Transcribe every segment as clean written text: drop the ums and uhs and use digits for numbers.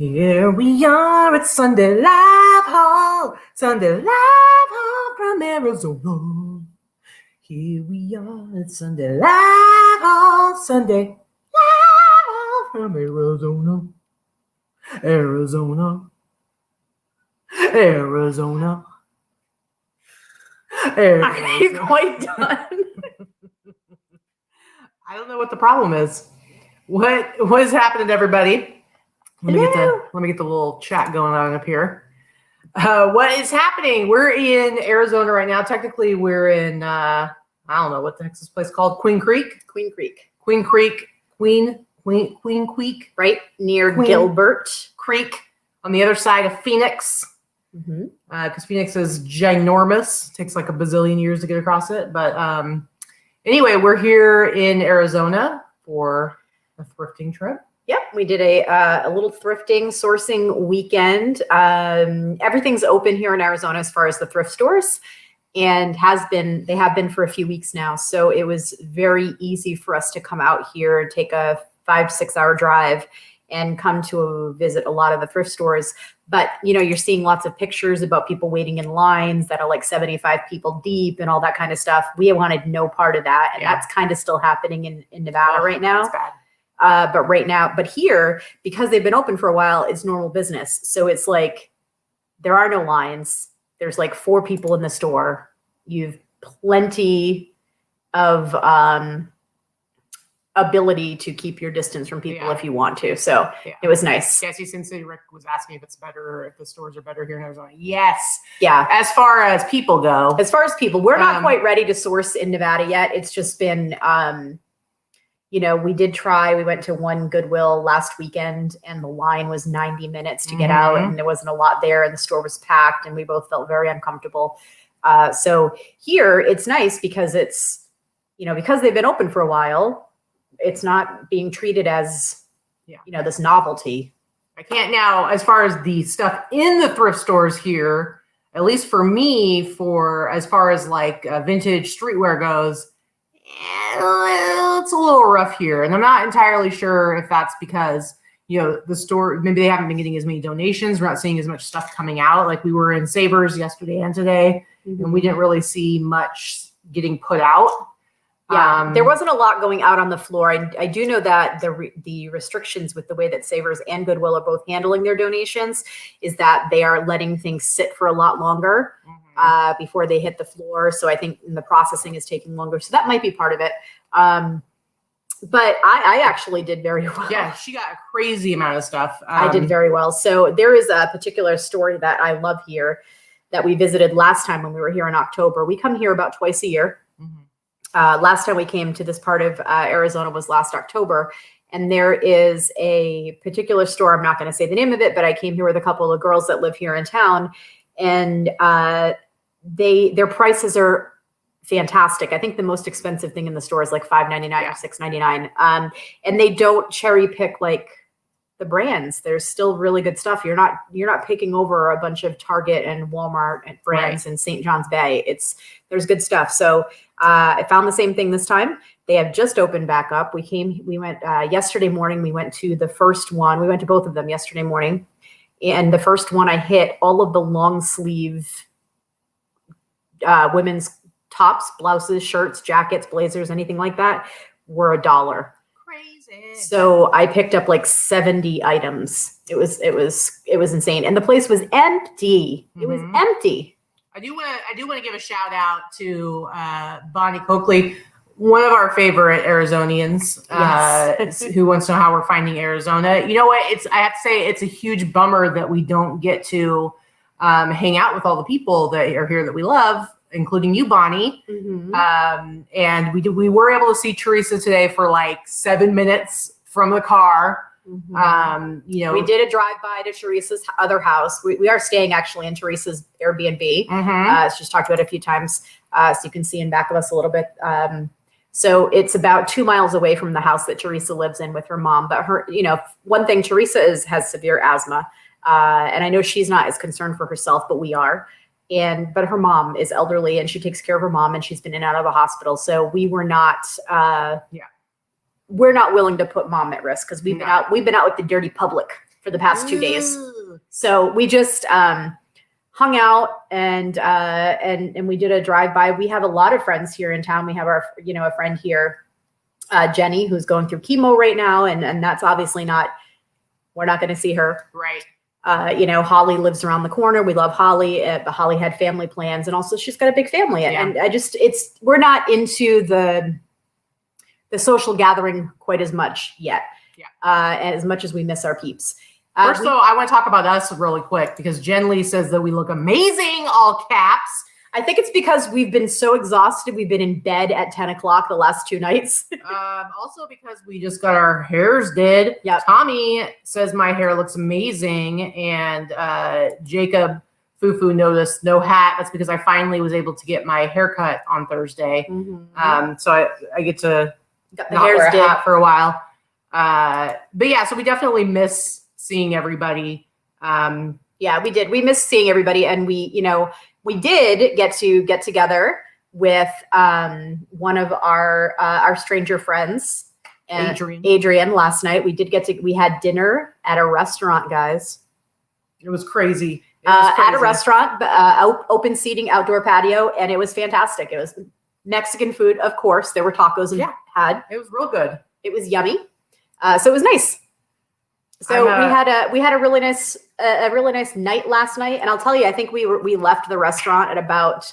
Here we are at Sunday Live Hall, from Arizona. Here we are at Sunday Live Hall, from Arizona. Arizona. Are you quite done? I don't know what the problem is. What is happening to everybody? Let me get the little chat going on up here. What is happening? We're in Arizona right now. Technically, we're in I don't know what the heck is this place called. Queen Creek, right near Gilbert Creek on the other side of Phoenix. Because Phoenix is ginormous. It takes like a bazillion years to get across it. But anyway, we're here in Arizona for a thrifting trip. Yep, we did a little thrifting sourcing weekend. Everything's open here in Arizona as far as the thrift stores, and they have been for a few weeks now. So it was very easy for us to come out here and take a 5-6 hour drive and come to visit a lot of the thrift stores. But, you know, you're seeing lots of pictures about people waiting in lines that are like 75 people deep and all that kind of stuff. We wanted no part of that. And that's kind of still happening in Nevada right now. That's bad. But here, because they've been open for a while, it's normal business. So it's like, there are no lines. There's like 4 people in the store. You've plenty of ability to keep your distance from people if you want to. So it was nice. Yes, since Rick was asking if it's better, if the stores are better here in Arizona. Yes. Yeah. As far as people go. We're not quite ready to source in Nevada yet. It's just been, we went to one Goodwill last weekend and the line was 90 minutes to get out and there wasn't a lot there and the store was packed and we both felt very uncomfortable. So here it's nice because it's, because they've been open for a while, it's not being treated as, this novelty. I can't now, as far as the stuff in the thrift stores here, at least for me, as far as like vintage streetwear goes, it's a little rough here. And I'm not entirely sure if that's because, the store, maybe they haven't been getting as many donations. We're not seeing as much stuff coming out. Like we were in Savers yesterday and today, and we didn't really see much getting put out. Yeah, there wasn't a lot going out on the floor. I do know that the restrictions with the way that Savers and Goodwill are both handling their donations is that they are letting things sit for a lot longer before they hit the floor. So I think the processing is taking longer. So that might be part of it. But I actually did very well. Yeah, she got a crazy amount of stuff. I did very well. So there is a particular story that I love here that we visited last time when we were here in October. We come here about twice a year. Last time we came to this part of Arizona was last October, and there is a particular store. I'm not going to say the name of it, but I came here with a couple of girls that live here in town, and their prices are fantastic. I think the most expensive thing in the store is like $5.99 or $6.99, and they don't cherry pick like the brands. There's still really good stuff. You're not picking over a bunch of Target and Walmart and brands in St. John's Bay. There's good stuff. So I found the same thing this time. They have just opened back up. We went yesterday morning. We went to the first one. We went to both of them yesterday morning. And the first one I hit, all of the long sleeve women's tops, blouses, shirts, jackets, blazers, anything like that were $1. Crazy. So I picked up like 70 items. It was insane. And the place was empty. It was empty. I do want to give a shout out to Bonnie Coakley, one of our favorite Arizonians, who wants to know how we're finding Arizona. You know what? I have to say it's a huge bummer that we don't get to hang out with all the people that are here that we love, including you, Bonnie. And we were able to see Teresa today for like 7 minutes from the car. We did a drive-by to Teresa's other house. We are staying actually in Teresa's Airbnb. She's talked about it a few times, so you can see in back of us a little bit. So it's about 2 miles away from the house that Teresa lives in with her mom. But one thing, Teresa has severe asthma, and I know she's not as concerned for herself, but we are. But her mom is elderly and she takes care of her mom and she's been in and out of the hospital. So we were not, we're not willing to put mom at risk because we've been out with the dirty public. for the past 2 days. Ooh. So we just hung out and we did a drive-by. We have a lot of friends here in town. We have our, a friend here, Jenny, who's going through chemo right now. And that's obviously we're not going to see her. Right. Holly lives around the corner. We love Holly. But Holly had family plans, and also she's got a big family. Yeah. And we're not into the social gathering quite as much yet. Yeah. As much as we miss our peeps. First, though, I want to talk about us really quick because Jen Lee says that we look amazing, all caps. I think it's because we've been so exhausted. We've been in bed at 10 o'clock the last 2 nights. Also because we just got our hairs did. Yep. Tommy says my hair looks amazing. And Jacob Fufu noticed no hat. That's because I finally was able to get my haircut on Thursday. Mm-hmm. So I get to Got the not hairs wear a did. hat for a while. But yeah, so we definitely miss seeing everybody. Yeah, we did. We missed seeing everybody. And we did get together with one of our stranger friends, Adrian, last night. We had dinner at a restaurant, guys. It was crazy. At a restaurant, open seating, outdoor patio, and it was fantastic. It was Mexican food, of course. There were tacos and it was real good. It was yummy. So it was nice. So we had a really nice night last night, and I'll tell you, I think we left the restaurant at about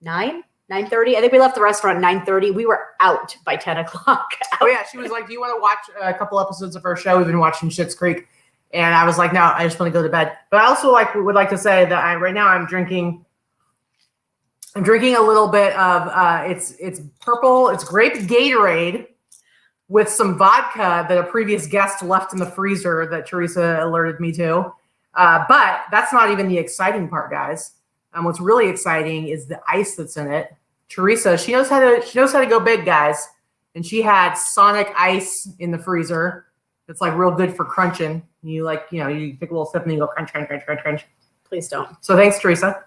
9:30. I think we left the restaurant at 9:30. We were out by 10 o'clock. Oh yeah, she was like, "Do you want to watch a couple episodes of our show? We've been watching Schitt's Creek," and I was like, "No, I just want to go to bed." But I also would like to say that right now I'm drinking a little bit of it's purple, it's grape Gatorade with some vodka that a previous guest left in the freezer that Teresa alerted me to. But that's not even the exciting part, guys. What's really exciting is the ice that's in it. Teresa, she knows how to go big, guys. And she had Sonic ice in the freezer. It's like real good for crunching. You you take a little sip and you go crunch, crunch, crunch, crunch, crunch. Please don't. So thanks, Teresa.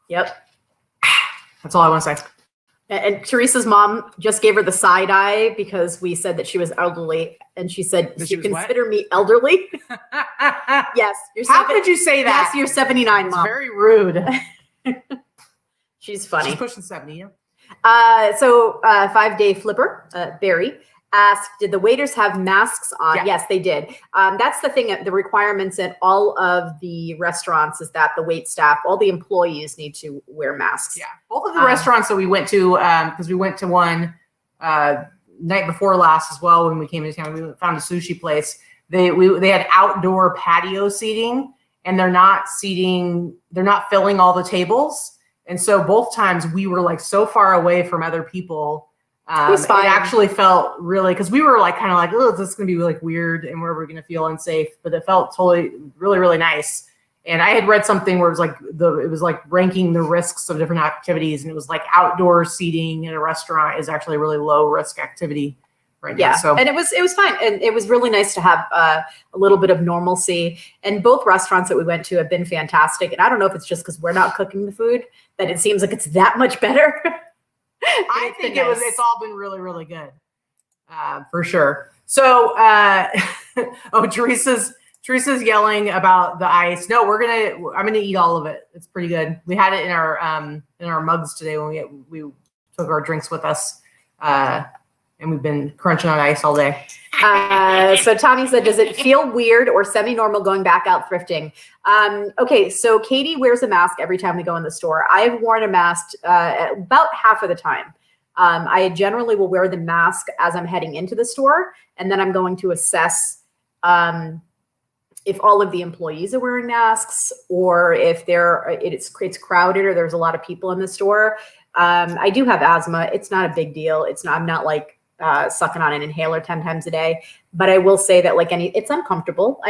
Yep. That's all I want to say. And Teresa's mom just gave her the side eye because we said that she was elderly, and she said, "You consider me elderly?" Yes. How could you say that? Yes, you're 79, it's Mom. very rude. She's funny. She's pushing 70. Yeah. So 5-day flipper, Barry, asked, did the waiters have masks on? Yeah. Yes, they did. That's the thing. The requirements at all of the restaurants is that the wait staff, all the employees need to wear masks. Yeah. Both of the restaurants that we went to, because we went to one night before last as well when we came into town, we found a sushi place. They had outdoor patio seating, and they're not filling all the tables. And so both times we were like so far away from other people. It was fine. It actually felt really, because we were like kind of like, oh, this is gonna be like weird, and we're gonna feel unsafe. But it felt totally really, really nice. And I had read something where it was like ranking the risks of different activities, and it was like outdoor seating in a restaurant is actually a really low risk activity right now. So and it was fine, and it was really nice to have a little bit of normalcy. And both restaurants that we went to have been fantastic. And I don't know if it's just because we're not cooking the food that it seems like it's that much better. I think it's all been really, really good, for sure. So, Teresa's yelling about the ice. No, I'm gonna eat all of it. It's pretty good. We had it in our mugs today when we took our drinks with us, and we've been crunching on ice all day. So Tommy said, does it feel weird or semi-normal going back out thrifting? Okay, so Katy wears a mask every time we go in the store. I've worn a mask about half of the time. I generally will wear the mask as I'm heading into the store, and then I'm going to assess if all of the employees are wearing masks, or if it's crowded or there's a lot of people in the store. I do have asthma. It's not a big deal. I'm not like sucking on an inhaler 10 times a day, but I will say that it's uncomfortable.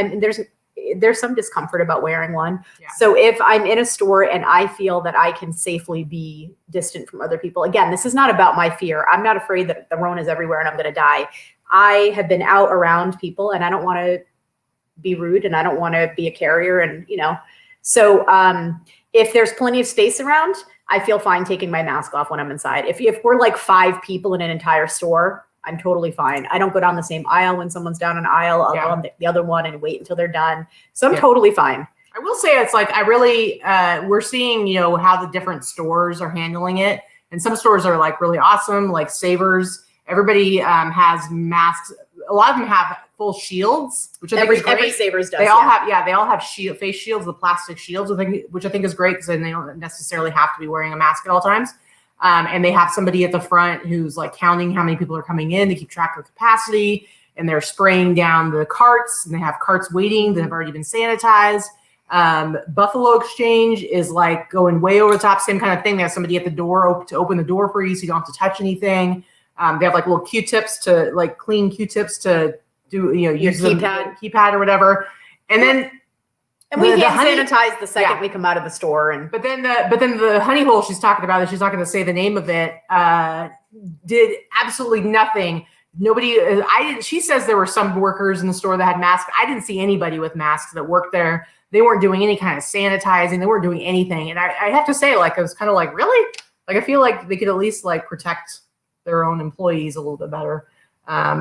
There's some discomfort about wearing one. Yeah. So if I'm in a store and I feel that I can safely be distant from other people, again, this is not about my fear. I'm not afraid that the Rona is everywhere and I'm going to die. I have been out around people, and I don't want to be rude, and I don't want to be a carrier. And, so if there's plenty of space around, I feel fine taking my mask off when I'm inside. If we're like 5 people in an entire store, I'm totally fine. I don't go down the same aisle when someone's down an aisle. I'll go on the other one and wait until they're done. So I'm totally fine. I will say it's like, I really, we're seeing, you know, how the different stores are handling it. And some stores are like really awesome, like Savers. Everybody has masks. A lot of them have full shields, which I think is great. Every Savers does. They all have face shields, the plastic shields, which I think is great because then they don't necessarily have to be wearing a mask at all times. And they have somebody at the front who's like counting how many people are coming in to keep track of capacity, and they're spraying down the carts, and they have carts waiting that have already been sanitized. Buffalo Exchange is like going way over the top, same kind of thing. They have somebody at the door to open the door for you so you don't have to touch anything. They have like little Q-tips to like clean Q-tips to do, you know, use the keypad or whatever. And then we hand sanitize the second we come out of the store. But then the honey hole she's talking about, that she's not going to say the name of it, did absolutely nothing. She says there were some workers in the store that had masks. I didn't see anybody with masks that worked there. They weren't doing any kind of sanitizing. They weren't doing anything. And I have to say, like, I was kind of like, really? Like, I feel like they could at least like protect their own employees a little bit better.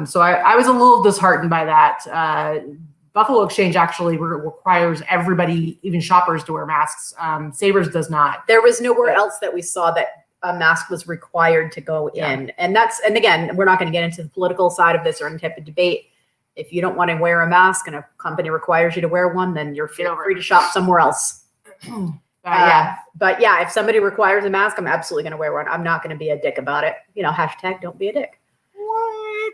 So I was a little disheartened by that. Buffalo Exchange actually requires everybody, even shoppers, to wear masks. Savers does not. There was nowhere else that we saw that a mask was required to go in. And again, we're not going to get into the political side of this or any type of debate. If you don't want to wear a mask and a company requires you to wear one, then you're free to shop somewhere else. But yeah, if somebody requires a mask, I'm absolutely going to wear one. I'm not going to be a dick about it. You know, hashtag don't be a dick. What?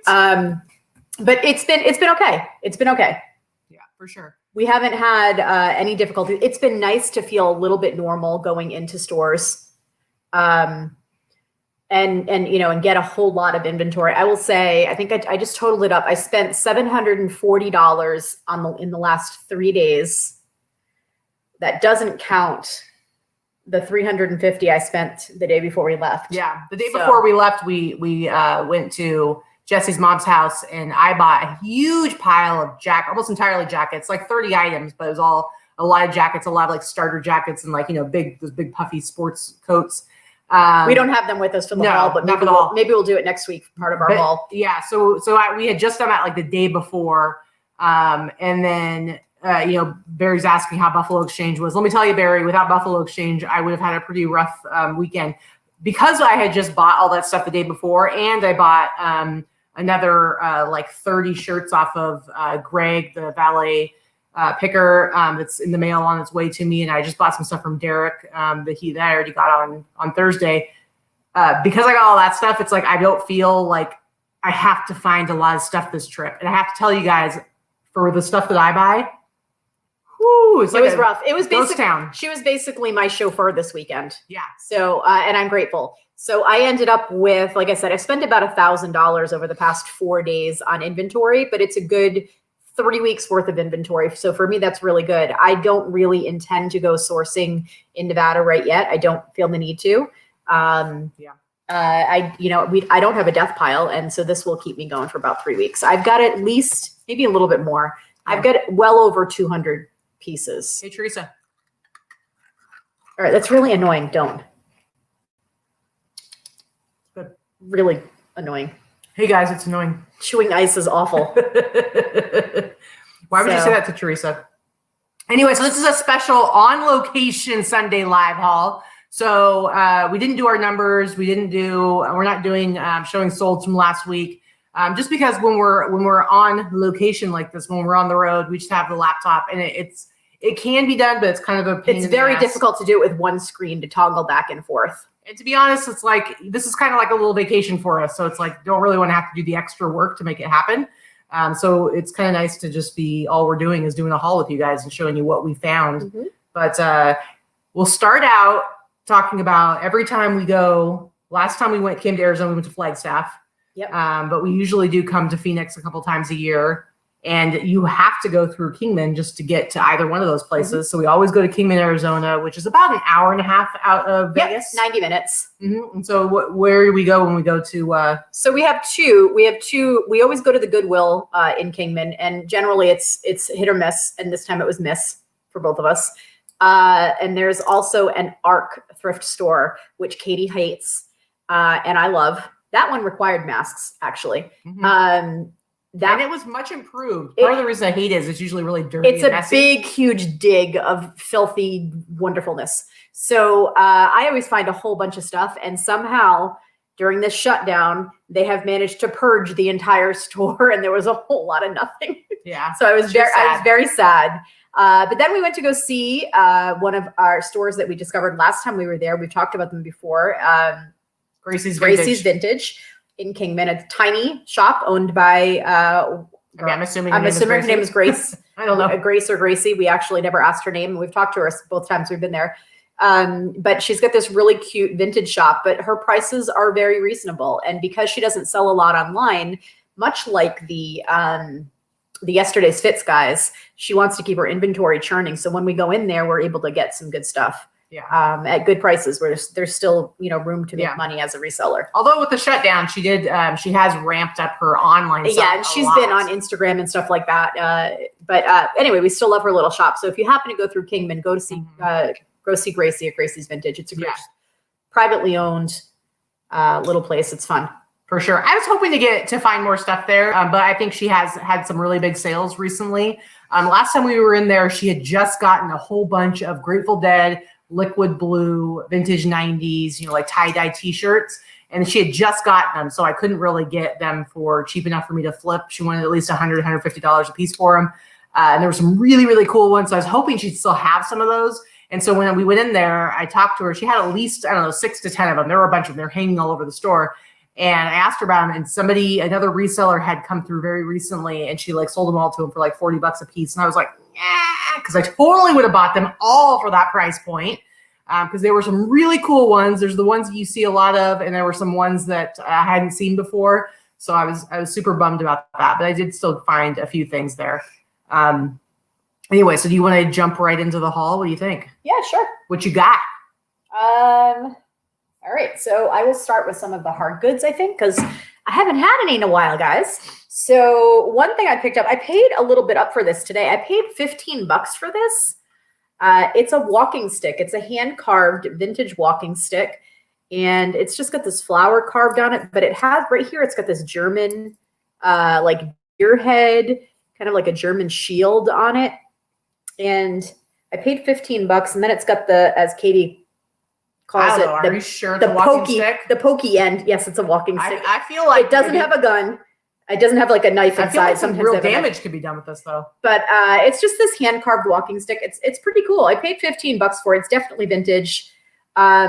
But it's been okay. It's been okay. Yeah, for sure. We haven't had any difficulty. It's been nice to feel a little bit normal going into stores. And you know, and get a whole lot of inventory. I will say, I think I just totaled it up. I spent $740 in the last 3 days. That doesn't count the $350 I spent the day before we left. Yeah, the day before we left, we went to Jesse's mom's house, and I bought a huge pile of almost entirely jackets, like 30 items, but it was all a lot of jackets, a lot of like starter jackets, and like, you know, those big puffy sports coats. We don't have them with us for the haul, but maybe we'll do it next week, part of our haul. Yeah, so we had just done that like the day before, and then you know, Barry's asking how Buffalo Exchange was. Let me tell you, Barry, without Buffalo Exchange, I would have had a pretty rough weekend, because I had just bought all that stuff the day before, and I bought another like 30 shirts off of Greg, the valet picker, that's in the mail on its way to me, and I just bought some stuff from Derek that I already got on Thursday. Because I got all that stuff, it's like I don't feel like I have to find a lot of stuff this trip. And I have to tell you guys, for the stuff that I buy, it was rough. It was basically town. She was basically my chauffeur this weekend. Yeah. So and I'm grateful. So I ended up with, like I said, I spent about $1,000 over the past 4 days on inventory, but it's a good 3 weeks worth of inventory. So for me, that's really good. I don't really intend to go sourcing in Nevada right yet. I don't feel the need to. I don't have a death pile. And so this will keep me going for about 3 weeks. I've got at least maybe a little bit more. Yeah. I've got well over 200 pieces. Hey, Teresa. All right. That's really annoying. Don't. But really annoying. Hey guys, it's annoying. Chewing ice is awful. Why would you say that to Teresa? Anyway, so this is a special on location Sunday live haul. So we didn't do our numbers. We're not doing showing sold from last week. Just because when we're on location like this, when we're on the road, we just have the laptop, and it can be done, but it's kind of a pain in the very ass. Difficult to do it with one screen to toggle back and forth. And to be honest, it's like, this is kind of like a little vacation for us. So it's like, don't really want to have to do the extra work to make it happen. So it's kind of nice to just be, all we're doing is doing a haul with you guys and showing you what we found. Mm-hmm. But we'll start out talking about every time we go. Last time we came to Arizona, we went to Flagstaff. Yep. But we usually do come to Phoenix a couple times a year. And you have to go through Kingman just to get to either one of those places. Mm-hmm. So we always go to Kingman, Arizona, which is about an hour and a half out of Vegas. 90 minutes. Mm-hmm. And so where do we go when we go to? So we have two. We always go to the Goodwill in Kingman, and generally it's hit or miss. And this time it was miss for both of us. And there's also an ARC thrift store, which Katy hates and I love. That one required masks, actually. And it was much improved. Part of the reason I hate it is it's usually really dirty. It's a big, huge dig of filthy wonderfulness. So I always find a whole bunch of stuff, and somehow during this shutdown, they have managed to purge the entire store, and there was a whole lot of nothing. Yeah. So I was very sad. But then we went to go see one of our stores that we discovered last time we were there. We've talked about them before. Gracie's Vintage in Kingman, a tiny shop owned by. I'm assuming her name is Grace. I don't know. Grace or Gracie. We actually never asked her name. We've talked to her both times we've been there. But she's got this really cute vintage shop, but her prices are very reasonable. And because she doesn't sell a lot online, much like the Yesterday's Fits guys, she wants to keep her inventory churning. So when we go in there, we're able to get some good stuff. Yeah. At good prices where there's still, room to make money as a reseller. Although with the shutdown, she has ramped up her online stuff. Yeah, and she's been on Instagram and stuff like that. But anyway, we still love her little shop. So if you happen to go through Kingman, go see Gracie at Gracie's Vintage. It's a great privately owned little place. It's fun. For sure. I was hoping to find more stuff there, but I think she has had some really big sales recently. Last time we were in there, she had just gotten a whole bunch of Grateful Dead, liquid blue, vintage 90s, like tie-dye t-shirts. And she had just gotten them, so I couldn't really get them for cheap enough for me to flip. She wanted at least $100, $150 a piece for them. And there were some really, really cool ones. So I was hoping she'd still have some of those. And so when we went in there, I talked to her. She had at least, 6 to 10 of them. There were a bunch of them. They're hanging all over the store. And I asked her about them, and another reseller had come through very recently, and she sold them all to him for $40 a piece. And I was like, yeah, because I totally would have bought them all for that price point. Because there were some really cool ones. There's the ones that you see a lot of, and there were some ones that I hadn't seen before. So I was super bummed about that, but I did still find a few things there. Anyway, so do you want to jump right into the haul? What do you think? Yeah, sure. What you got? All right, so I will start with some of the hard goods, I think, because I haven't had any in a while, guys. So one thing I picked up, I paid a little bit up for this today. I paid $15 for this. It's a walking stick. It's a hand-carved vintage walking stick, and it's just got this flower carved on it, but it has, right here, it's got this German, deer head, kind of like a German shield on it. And I paid $15, and then it's got as Katy calls it, are you sure the walking stick? The pokey end. Yes, it's a walking stick. I feel like it doesn't have a gun. It doesn't have a knife inside. I feel like some real damage could be done with this, though. But it's just this hand carved walking stick. It's pretty cool. I paid $15 for it. It's definitely vintage. I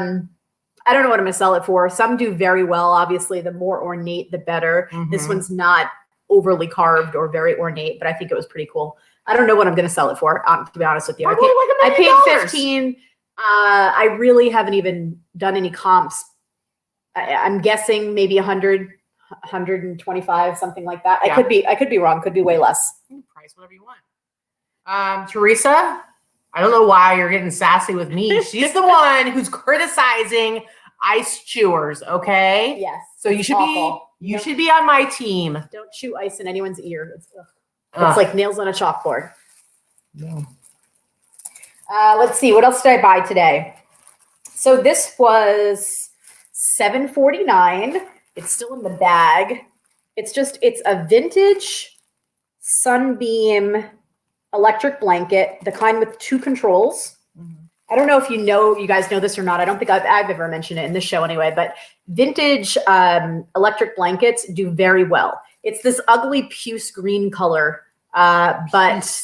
don't know what I'm gonna sell it for. Some do very well. Obviously, the more ornate, the better. Mm-hmm. This one's not overly carved or very ornate, but I think it was pretty cool. I don't know what I'm gonna sell it for. To be honest with you, I paid $15. I really haven't even done any comps. I'm guessing maybe 100, 125, something like that. Yeah. I could be wrong. Could be way less. Price whatever you want. Teresa, I don't know why you're getting sassy with me. She's the one who's criticizing ice chewers. Okay. Yes. So you should be on my team. Don't chew ice in anyone's ear. It's like nails on a chalkboard. No. Let's see. What else did I buy today? So this was $7.49. It's still in the bag. It's a vintage Sunbeam electric blanket, the kind with 2 controls. Mm-hmm. I don't know if you guys know this or not. I don't think I've ever mentioned it in this show anyway, but vintage electric blankets do very well. It's this ugly puce green color, but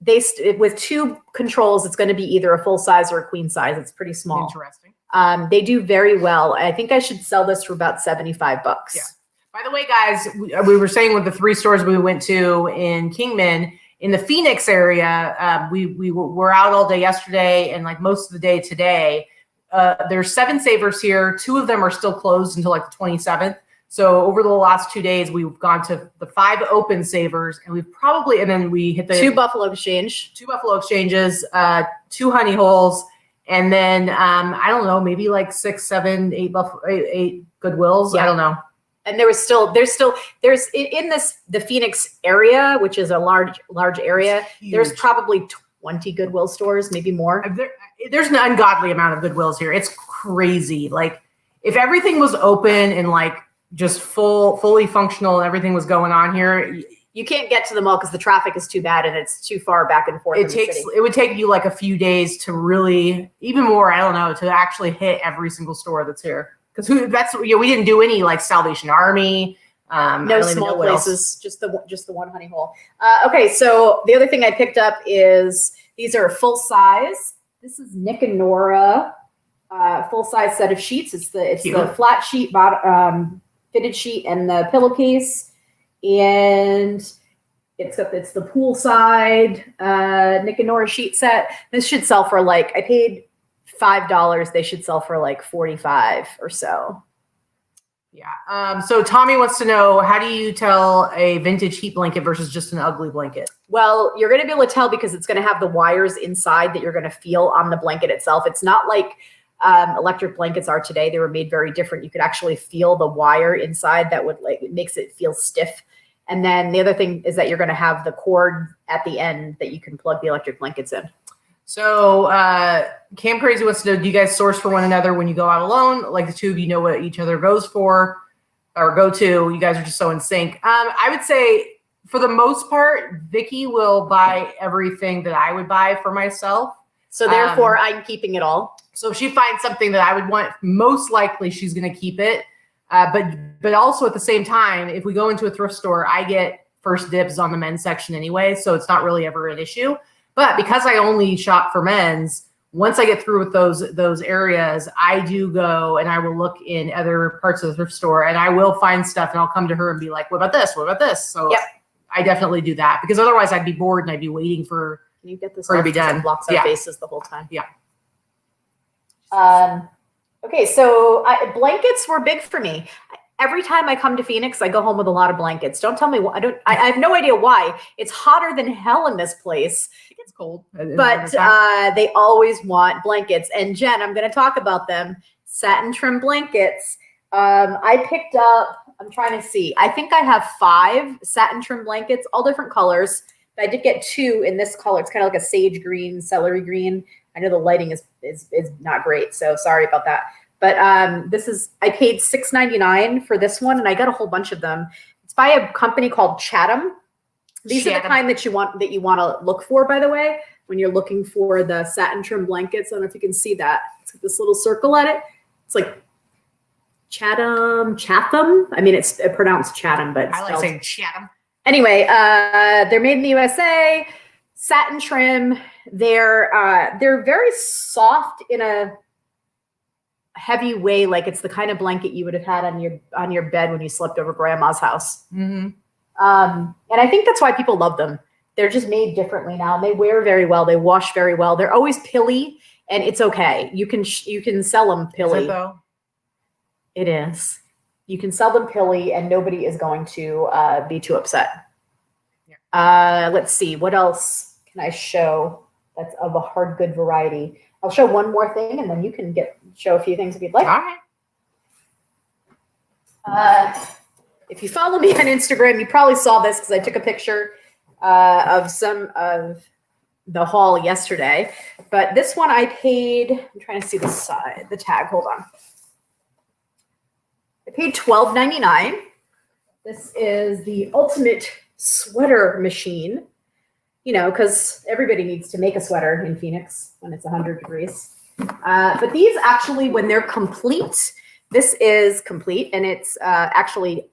with 2 controls, it's going to be either a full size or a queen size. It's pretty small. Interesting. They do very well. I think I should sell this for about $75. Yeah. By the way, guys, we were saying with the 3 stores we went to in Kingman, in the Phoenix area, we were out all day yesterday and most of the day today. There's 7 savers here. 2 of them are still closed until the 27th. So over the last 2 days, we've gone to the 5 open savers, and and then we hit the 2 Buffalo Exchange, 2 Buffalo Exchanges, 2 Honey Holes, and then I don't know, maybe 6, 7, 8 8 Goodwills. Yeah. I don't know. And there's in the Phoenix area, which is a large area. There's probably 20 Goodwill stores, maybe more. There's an ungodly amount of Goodwills here. It's crazy. If everything was open in just fully functional and everything was going on here. You can't get to the mall because the traffic is too bad and it's too far back and forth. It would take you like a few days to really, even more, I don't know, to actually hit every single store that's here. Because we didn't do any like Salvation Army. No small places, just the one honey hole. Okay, so the other thing I picked up is these are full size. This is Nick and Nora full size set of sheets. It's the flat sheet bottom, fitted sheet and the pillowcase. And it's the poolside Nick and Nora sheet set. This should sell for like, I paid $5. They should sell for like $45 or so. Yeah. So Tommy wants to know, how do you tell a vintage heat blanket versus just an ugly blanket? Well, you're going to be able to tell because it's going to have the wires inside that you're going to feel on the blanket itself. It's not like electric blankets are today. They were made very different. You could actually feel the wire inside that it makes it feel stiff. And then the other thing is that you're going to have the cord at the end that you can plug the electric blankets in. So Cam Crazy wants to know, do you guys source for one another when you go out alone? Like the two of you know what each other goes for or go to. You guys are just so in sync. I would say for the most part, Vikki will buy everything that I would buy for myself. So therefore, I'm keeping it all. So if she finds something that I would want, most likely she's going to keep it. But also at the same time, if we go into a thrift store, I get first dibs on the men's section anyway, so it's not really ever an issue. But because I only shop for men's, once I get through with those areas, I do go and I will look in other parts of the thrift store and I will find stuff and I'll come to her and be like, what about this? What about this? So yep. I definitely do that because otherwise I'd be bored and I'd be waiting for you get this for it to be done. Blocks our faces the whole time. Yeah. Okay, so blankets were big for me. Every time I come to Phoenix, I go home with a lot of blankets. Don't tell me why. I have no idea why. It's hotter than hell in this place. It gets cold. But they always want blankets. And Jen, I'm going to talk about them. Satin trim blankets. I picked up, I'm trying to see. I think I have 5 satin trim blankets, all different colors. I did get 2 in this color. It's kind of like a sage green, celery green. I know the lighting is not great, so sorry about that. But I paid $6.99 for this one, and I got a whole bunch of them. It's by a company called Chatham. These are the kind that you want to look for, by the way, when you're looking for the satin trim blankets. I don't know if you can see that. It's got this little circle at it. It's like Chatham. I mean, it's pronounced Chatham, but I like saying Chatham. Anyway, they're made in the USA. Satin trim. They're very soft in a heavy way, like it's the kind of blanket you would have had on your bed when you slept over grandma's house. Mm-hmm. And I think that's why people love them. They're just made differently now. And they wear very well. They wash very well. They're always pilly, and it's okay. You can sell them pilly. Is it though? It is. You can sell them pilly, and nobody is going to be too upset. Yeah. Let's see. What else can I show that's of a hard good variety? I'll show one more thing, and then you can show a few things if you'd like. All right. If you follow me on Instagram, you probably saw this because I took a picture of some of the haul yesterday. But this one I paid, I'm trying to see the tag. Hold on. I paid $12.99. This is the ultimate sweater machine. You know, because everybody needs to make a sweater in Phoenix when it's 100 degrees. But these actually, when they're complete, this is complete, and it's actually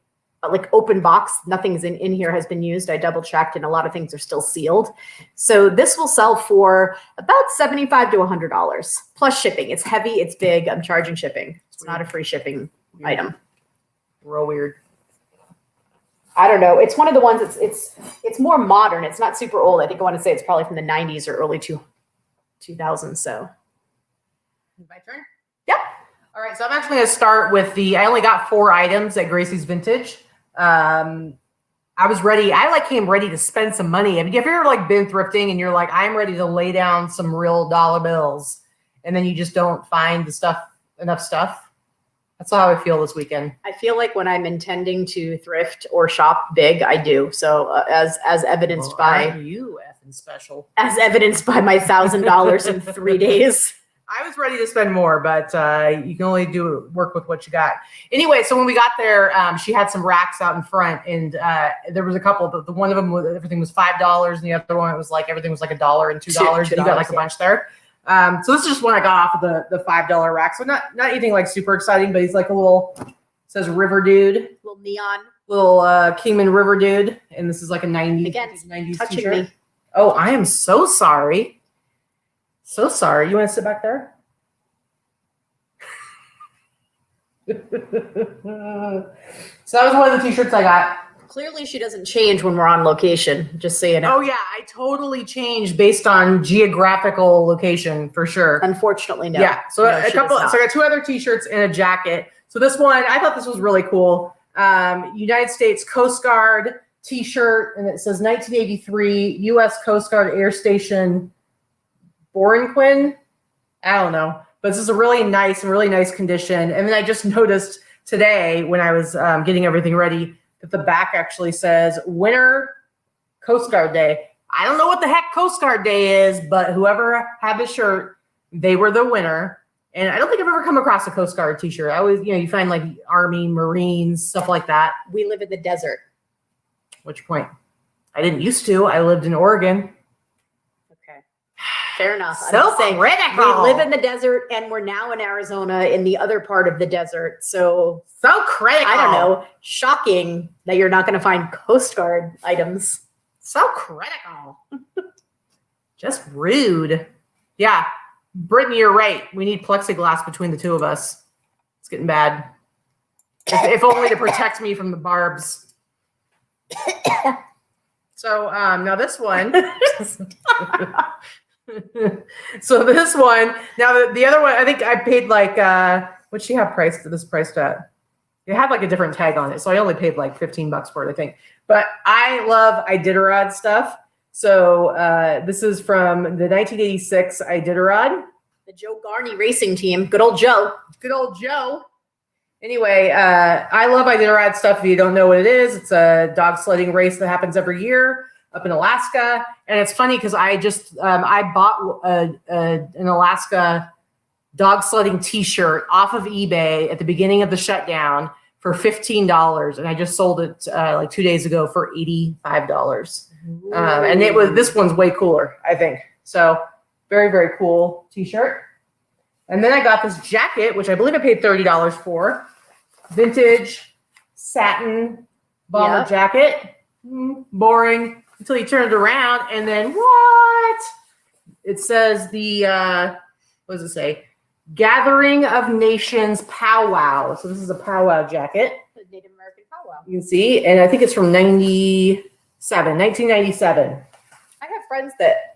like open box. Nothing's in here has been used. I double checked, and a lot of things are still sealed. So this will sell for about $75 to $100 plus shipping. It's heavy. It's big. I'm charging shipping. It's not a free shipping item. Real weird. I don't know. It's one of the ones it's more modern. It's not super old. I think I want to say it's probably from the 90s or early 2000s. So my turn? Yep. All right. So I'm actually going to start with I only got 4 items at Gracie's Vintage. I was ready. I came ready to spend some money. I mean, have you ever been thrifting and you're like, I'm ready to lay down some real dollar bills, and then you just don't find enough stuff? That's how I feel this weekend. I feel like when I'm intending to thrift or shop big, I do. So as evidenced by you effing special. As evidenced by my $1,000 in 3 days. I was ready to spend more, but you can only work with what you got. Anyway, so when we got there, she had some racks out in front, and there was a couple. But the one of them, everything was $5, and the other one, it was like everything was like $1 and $2. You got like a bunch there. So this is just one I got off of the $5 rack. So not anything like super exciting, but he's like a little, says River Dude, Little neon. little Kingman River Dude, and this is like a 90s touching t-shirt. me. Oh, I am so sorry. So sorry. You want to sit back there? So that was one of the t-shirts I got. Clearly, she doesn't change when we're on location. Just so you know. Oh yeah, I totally changed based on geographical location for sure. Unfortunately, no. Yeah. So No, a couple. So I got 2 other t-shirts and a jacket. So this one, I thought this was really cool. United States Coast Guard t-shirt, and it says 1983 U.S. Coast Guard Air Station Borinquin. I don't know, but this is a really nice condition. And then I just noticed today when I was getting everything ready that the back actually says Winter Coast Guard Day. I don't know what the heck Coast Guard Day is, but whoever had the shirt, they were the winner. And I don't think I've ever come across a Coast Guard t-shirt. I always, you find like Army, Marines, stuff like that. We live in the desert. What's your point? I didn't used to. I lived in Oregon. Okay. Fair enough. So critical. We live in the desert, and we're now in Arizona in the other part of the desert. So critical. I don't know. Shocking that you're not going to find Coast Guard items. So critical. Just rude. Yeah. Brittany, you're right. We need plexiglass between the two of us. It's getting bad. If only to protect me from the barbs. So now this one. So this one. Now the other one, I think I paid like what'd she have priced at? It had like a different tag on it, so I only paid like $15 for it, I think. But I love Iditarod stuff. So this is from the 1986 Iditarod. The Joe Garney racing team. Good old Joe. Good old Joe. Anyway, I love Iditarod stuff. If you don't know what it is, it's a dog sledding race that happens every year up in Alaska. And it's funny because I just I bought an Alaska dog sledding t-shirt off of eBay at the beginning of the shutdown for $15, and I just sold it like 2 days ago for $85. And this one's way cooler, I think. So very, very cool t-shirt. And then I got this jacket, which I believe I paid $30 for. Vintage satin bomber jacket. Boring until you turn it around, and then what? It says what does it say? Gathering of Nations Powwow. So this is a powwow jacket. The Native American powwow. You can see, and I think it's from 1997. I have friends that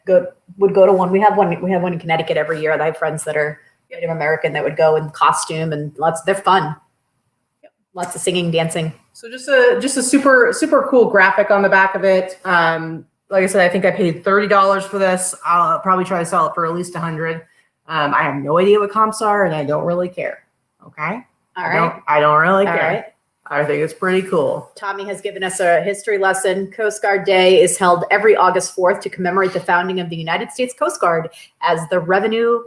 would go to one. We have one in Connecticut every year. I have friends that are Native American that would go in costume, and they're fun. Yep. Lots of singing, dancing. So just a super, super cool graphic on the back of it. Like I said, I think I paid $30 for this. I'll probably try to sell it for at least $100. I have no idea what comps are, and I don't really care. Okay. All right. I don't really care. Right. I think it's pretty cool. Tommy has given us a history lesson. Coast Guard Day is held every August 4th to commemorate the founding of the United States Coast Guard as the Revenue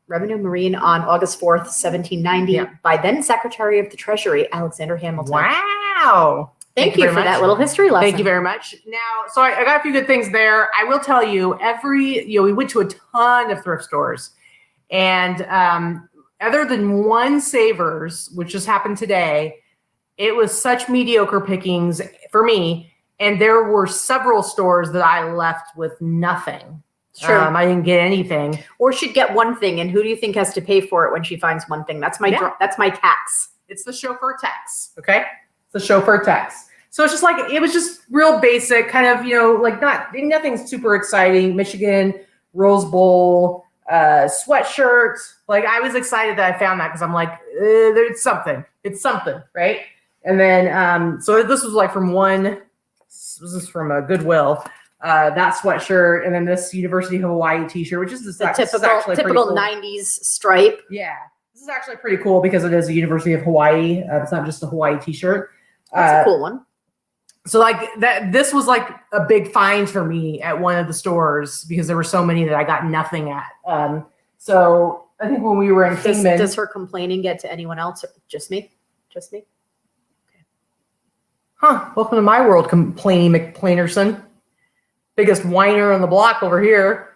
Marine on August 4th, 1790, by then Secretary of the Treasury, Alexander Hamilton. Wow. Thank you for that little history lesson. Thank you very much. Now, so I got a few good things there. I will tell you, we went to a ton of thrift stores, and other than one Savers, which just happened today, it was such mediocre pickings for me. And there were several stores that I left with nothing. Sure. I didn't get anything. Or she'd get one thing, and who do you think has to pay for it when she finds one thing? That's my tax. It's the chauffeur tax. Okay, it's the chauffeur tax. So it's just like it was just real basic, kind of like nothing super exciting. Michigan Rose Bowl sweatshirt. Like I was excited that I found that because I'm like, there's something. It's something, right? And then so this was like from a Goodwill. That sweatshirt, and then this University of Hawaii t-shirt, which is the typical cool 90s stripe. Yeah, this is actually pretty cool because it is a University of Hawaii. It's not just a Hawaii t-shirt. That's a cool one. So like this was like a big find for me at one of the stores because there were so many that I got nothing at. So I think when we were in Kingman, does her complaining get to anyone else? Or just me? Just me? huh? Welcome to my world, complaining McPlainerson. Biggest whiner on the block over here.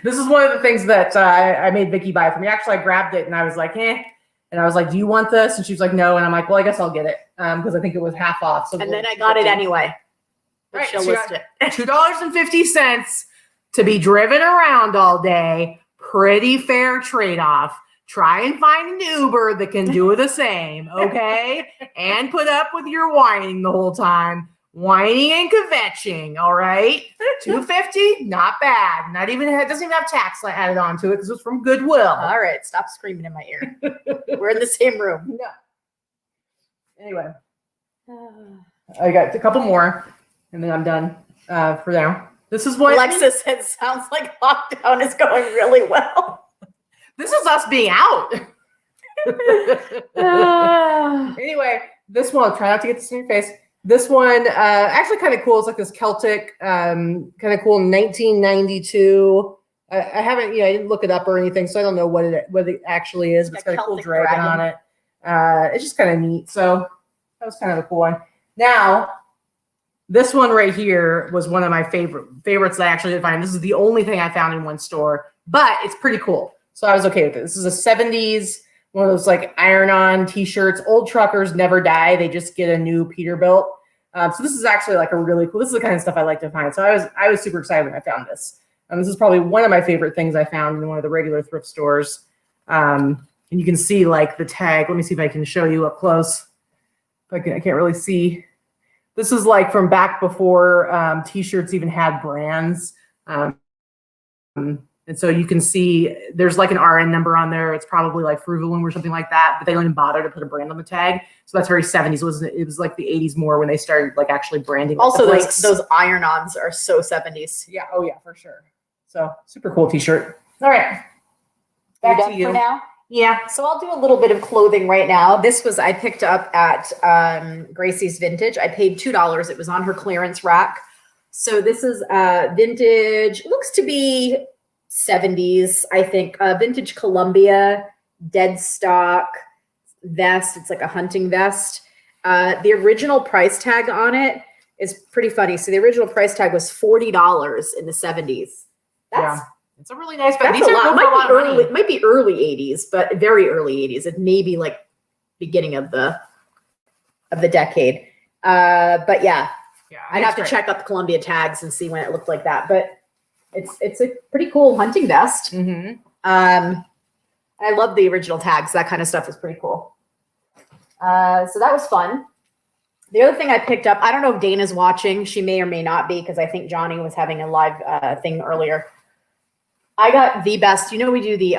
This is one of the things that I made Vikki buy for me. Actually, I grabbed it and I was like, eh. And I was like, do you want this? And she was like, no. And I'm like, well, I guess I'll get it because I think it was half off. So and then I got it anyway. Right, she'll list it. $2.50 to be driven around all day. Pretty fair trade-off. Try and find an Uber that can do the same, okay? And put up with your whining the whole time. Whining and kvetching, all right? $2.50, not bad. Not even it doesn't even have tax added onto it because it's from Goodwill. All right, stop screaming in my ear. We're in the same room. No. Anyway, I got a couple more, and then I'm done for now. This is what Alexa said. Sounds like lockdown is going really well. This is us being out. Anyway, this one, I'll try not to get this in your face. This one, actually kind of cool. It's like this Celtic, kind of cool 1992. I haven't, I didn't look it up or anything, so I don't know what it actually is, but it's got a cool dragon on it. It's just kind of neat. So that was kind of a cool one. Now, this one right here was one of my favorites that I actually did find. This is the only thing I found in one store, but it's pretty cool. So I was okay with it. This is a 70s, one of those like iron-on t-shirts. Old truckers never die. They just get a new Peterbilt. So this is actually like a really cool, this is the kind of stuff I like to find. So I was super excited when I found this. This is probably one of my favorite things I found in one of the regular thrift stores. And you can see like the tag. Let me see if I can show you up close. I can't really see. This is like from back before t-shirts even had brands. And so you can see there's like an RN number on there. It's probably like Fruitaloom or something like that, but they don't even bother to put a brand on the tag. So that's very 70s. It was like the 80s more when they started like actually branding. Also, those iron-ons are so 70s. Yeah. Oh yeah, for sure. So super cool t-shirt. All right. Back to you. For now? Yeah. So I'll do a little bit of clothing right now. This was, I picked up at Gracie's Vintage. I paid $2. It was on her clearance rack. So this is vintage, looks to be 70s, I think. Vintage Columbia, dead stock vest. It's like a hunting vest. The original price tag on it is pretty funny. So the original price tag was $40 in the 70s. It's a really nice vest. These are it might be early 80s, but very early 80s. It may be like beginning of the decade. But yeah, I'd have to check up the Columbia tags and see when it looked like that. But it's a pretty cool hunting vest. Mm-hmm. I love the original tags. That kind of stuff is pretty cool. So that was fun. The other thing I picked up, I don't know if Dana's watching. She may or may not be, because I think Johnny was having a live thing earlier. I got the best. You know, we do the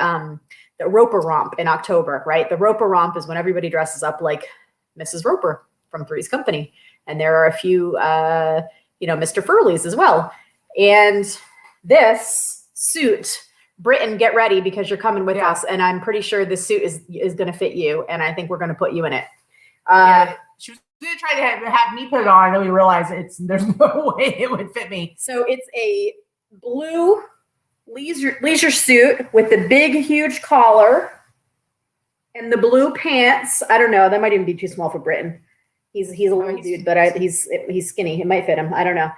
Roper Romp in October, right? The Roper Romp is when everybody dresses up like Mrs. Roper from Three's Company. And there are a few, Mr. Furleys as well. And this suit, Britton, get ready because you're coming with us. And I'm pretty sure this suit is going to fit you. And I think we're going to put you in it. She was going to try to have me put it on. And then we realized there's no way it would fit me. So it's a blue leisure suit with the big, huge collar and the blue pants. I don't know. That might even be too small for Britton. He's a little dude, but he's skinny. It might fit him. I don't know.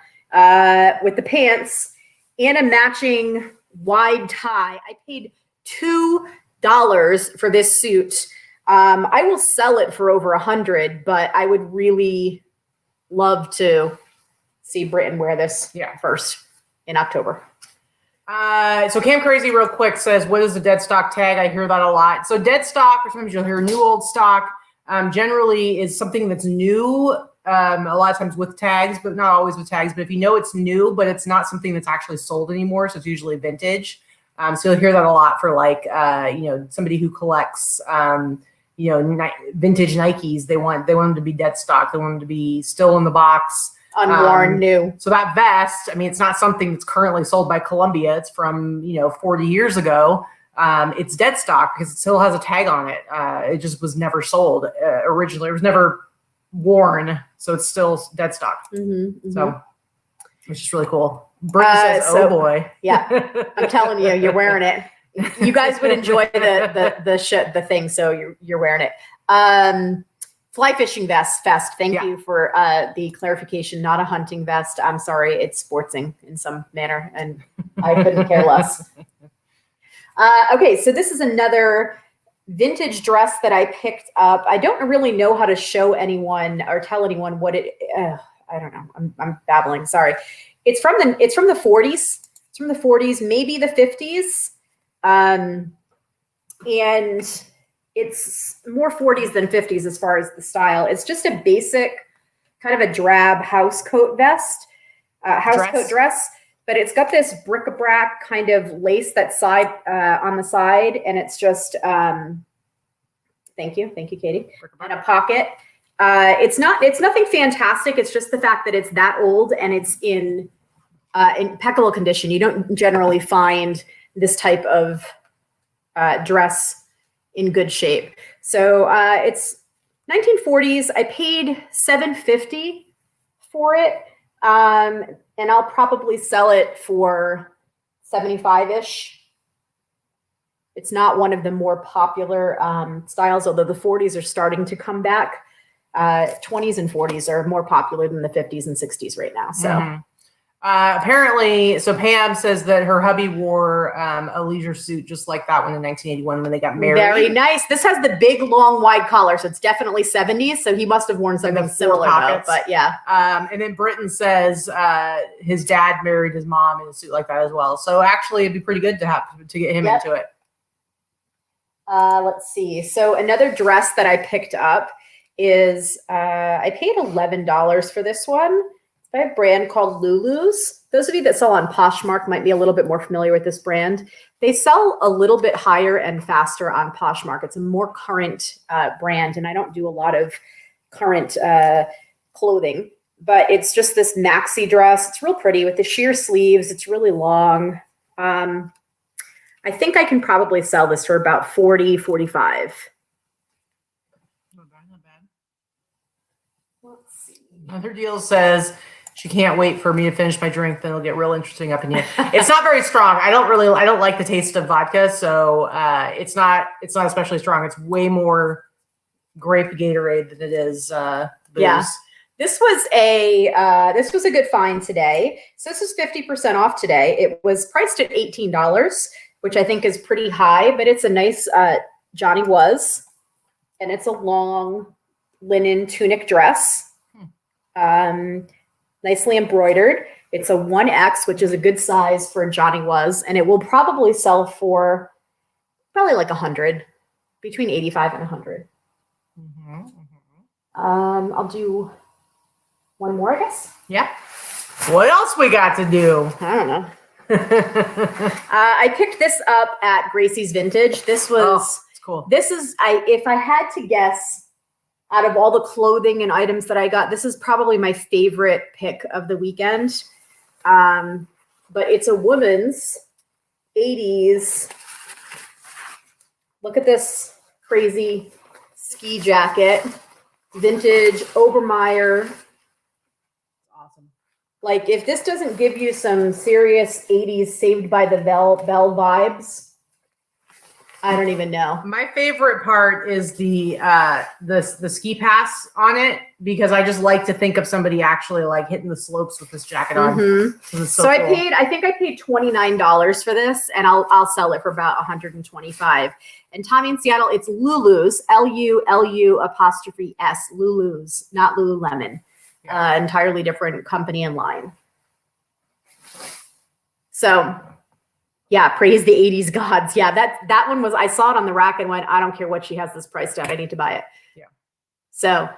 With the pants and a matching wide tie. I paid $2 for this suit. I will sell it for over $100, but I would really love to see Britton wear this first in October. So Cam Crazy real quick says, what is the dead stock tag? I hear that a lot. So dead stock, or sometimes you'll hear new old stock, generally is something that's new, a lot of times with tags, but not always with tags. But if you know it's new, but it's not something that's actually sold anymore, so it's usually vintage. So you'll hear that a lot for like, somebody who collects, vintage Nikes. They want them to be dead stock. They want them to be still in the box. Unworn, new. So that vest, I mean, it's not something that's currently sold by Columbia. It's from, 40 years ago. It's dead stock because it still has a tag on it. It just was never sold originally. It was never worn. So it's still dead stock. Mm-hmm, mm-hmm. So it's just really cool. Brittany says, "Oh boy." Yeah, I'm telling you, you're wearing it. You guys would enjoy the thing, so you're wearing it. Fly fishing vest fest. Thank you for the clarification. Not a hunting vest. I'm sorry, it's sportsing in some manner, and I couldn't care less. Okay, so this is another vintage dress that I picked up. I don't really know how to show anyone or tell anyone what it. I don't know. I'm babbling. Sorry. It's from the 40s. It's from the 40s, maybe the 50s, and it's more 40s than 50s as far as the style. It's just a basic kind of a drab house coat vest, coat dress. But it's got this bric-a-brac kind of lace that side on the side, and it's just thank you, Katy, and a pocket. It's nothing fantastic. It's just the fact that it's that old and it's in impeccable condition. You don't generally find this type of dress in good shape. So it's 1940s. I paid $7.50 for it. And I'll probably sell it for 75-ish. It's not one of the more popular styles, although the 40s are starting to come back. 20s and 40s are more popular than the 50s and 60s right now. So apparently, so Pam says that her hubby wore a leisure suit just like that one in 1981 when they got married. Very nice. This has the big, long, wide collar, so it's definitely 70s. So he must have worn something similar, though, but yeah. And then Britton says his dad married his mom in a suit like that as well. So actually, it'd be pretty good to get him into it. Let's see. So another dress that I picked up is I paid $11 for this one. By a brand called Lulu's. Those of you that sell on Poshmark might be a little bit more familiar with this brand. They sell a little bit higher and faster on Poshmark. It's a more current brand, and I don't do a lot of current clothing, but it's just this maxi dress. It's real pretty with the sheer sleeves. It's really long. I think I can probably sell this for about $40, $45. Not bad. Let's see. Another deal says she can't wait for me to finish my drink. Then it'll get real interesting up in here. It's not very strong. I don't like the taste of vodka, so it's not especially strong. It's way more grape Gatorade than it is booze. Yeah. This was a good find today. So this is 50% off today. It was priced at $18, which I think is pretty high, but it's a nice Johnny Was, and it's a long linen tunic dress. Nicely embroidered. It's a 1X, which is a good size for a Johnny Was, and it will probably sell for probably like 100, between 85 and 100. I'll do one more, I guess. Yeah. What else we got to do? I don't know. I picked this up at Gracie's Vintage. This was it's cool. This is if I had to guess, out of all the clothing and items that I got, this is probably my favorite pick of the weekend. But it's a woman's 80s. Look at this crazy ski jacket. Vintage Obermeyer. Awesome. Like, if this doesn't give you some serious 80s Saved by the Bell vibes, I don't even know. My favorite part is the ski pass on it, because I just like to think of somebody actually like hitting the slopes with this jacket on. So cool. I think I paid $29 for this, and I'll sell it for about $125. And Tommy in Seattle, it's Lulu's, LULU''S, Lulu's, not Lululemon. Yeah. Entirely different company and line. So yeah, praise the 80s gods. Yeah, that one was, I saw it on the rack and went, I don't care what she has this priced at. I need to buy it. Yeah. So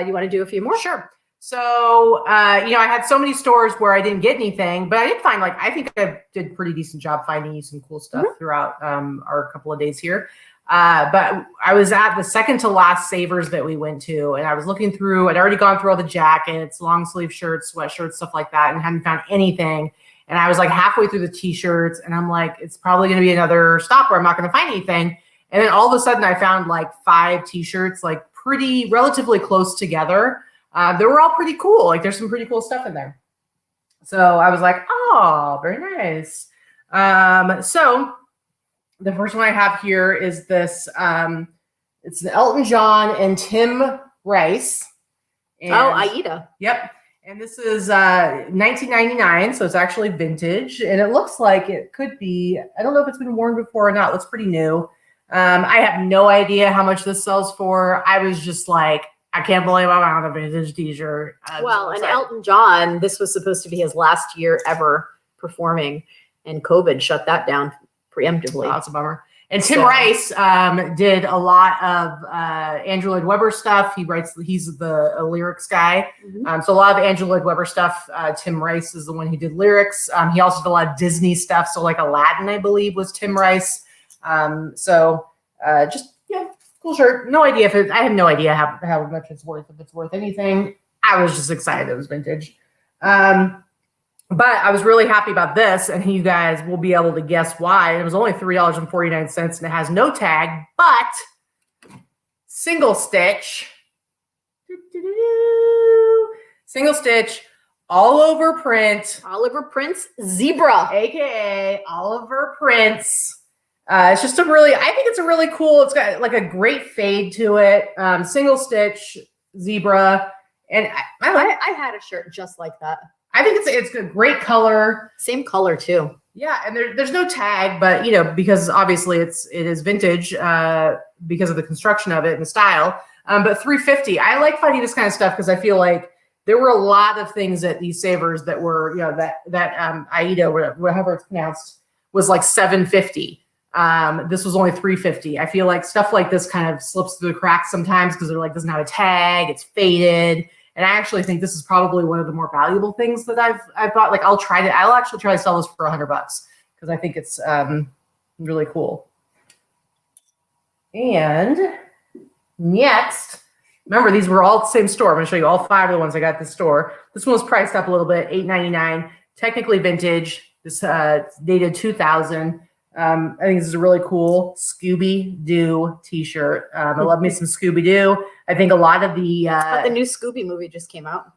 you want to do a few more? Sure. So, I had so many stores where I didn't get anything, but I did find, I think I did a pretty decent job finding you some cool stuff throughout our couple of days here. But I was at the second to last Savers that we went to, and I was looking through, I'd already gone through all the jackets, long sleeve shirts, sweatshirts, stuff like that, and hadn't found anything. And I was like halfway through the t-shirts, and I'm like, it's probably going to be another stop where I'm not going to find anything. And then all of a sudden I found 5 t-shirts, pretty relatively close together. They were all pretty cool. There's some pretty cool stuff in there. So I was like, oh, Oh, very nice. So the first one I have here is this. It's an Elton John and Tim Rice. And, Aida. Yep. And this is 1999, so it's actually vintage, and it looks like it could be. I don't know if it's been worn before or not. It looks pretty new. I have no idea how much this sells for. I was just like, I can't believe I found a vintage T-shirt. Well, and Elton John, this was supposed to be his last year ever performing, and COVID shut that down preemptively. Oh, that's a bummer. And Tim Rice did a lot of Andrew Lloyd Webber stuff. He's a lyrics guy. Mm-hmm. So a lot of Andrew Lloyd Webber stuff. Tim Rice is the one who did lyrics. He also did a lot of Disney stuff. So like Aladdin, I believe, was Tim Rice. Just cool shirt. No idea I have no idea how much it's worth, if it's worth anything. I was just excited it was vintage. But I was really happy about this, and you guys will be able to guess why. It was only $3.49, and it has no tag, but single stitch. Single stitch, all over print. Oliver Prince Zebra. AKA Oliver Prince. It's just I think it's a really cool, it's got like a great fade to it. Single stitch, zebra. And I had a shirt just like that. I think it's a great color. Same color too. Yeah, and there's no tag, but because obviously it is vintage because of the construction of it and the style. But $3.50. I like finding this kind of stuff because I feel like there were a lot of things at these savers that were that Aida, whatever it's pronounced, was like $7.50. This was only $3.50. I feel like stuff like this kind of slips through the cracks sometimes because they're like doesn't have a tag, it's faded. And I actually think this is probably one of the more valuable things that I've bought. Like I'll actually try to sell this for $100 because I think it's really cool. And next, remember these were all the same store. I'm going to show you all 5 of the ones I got at the store. This one was priced up a little bit, $8.99. Technically vintage. This dated 2000. I think this is a really cool Scooby-Doo t-shirt. I love me some Scooby-Doo. I think a lot of the new Scooby movie just came out.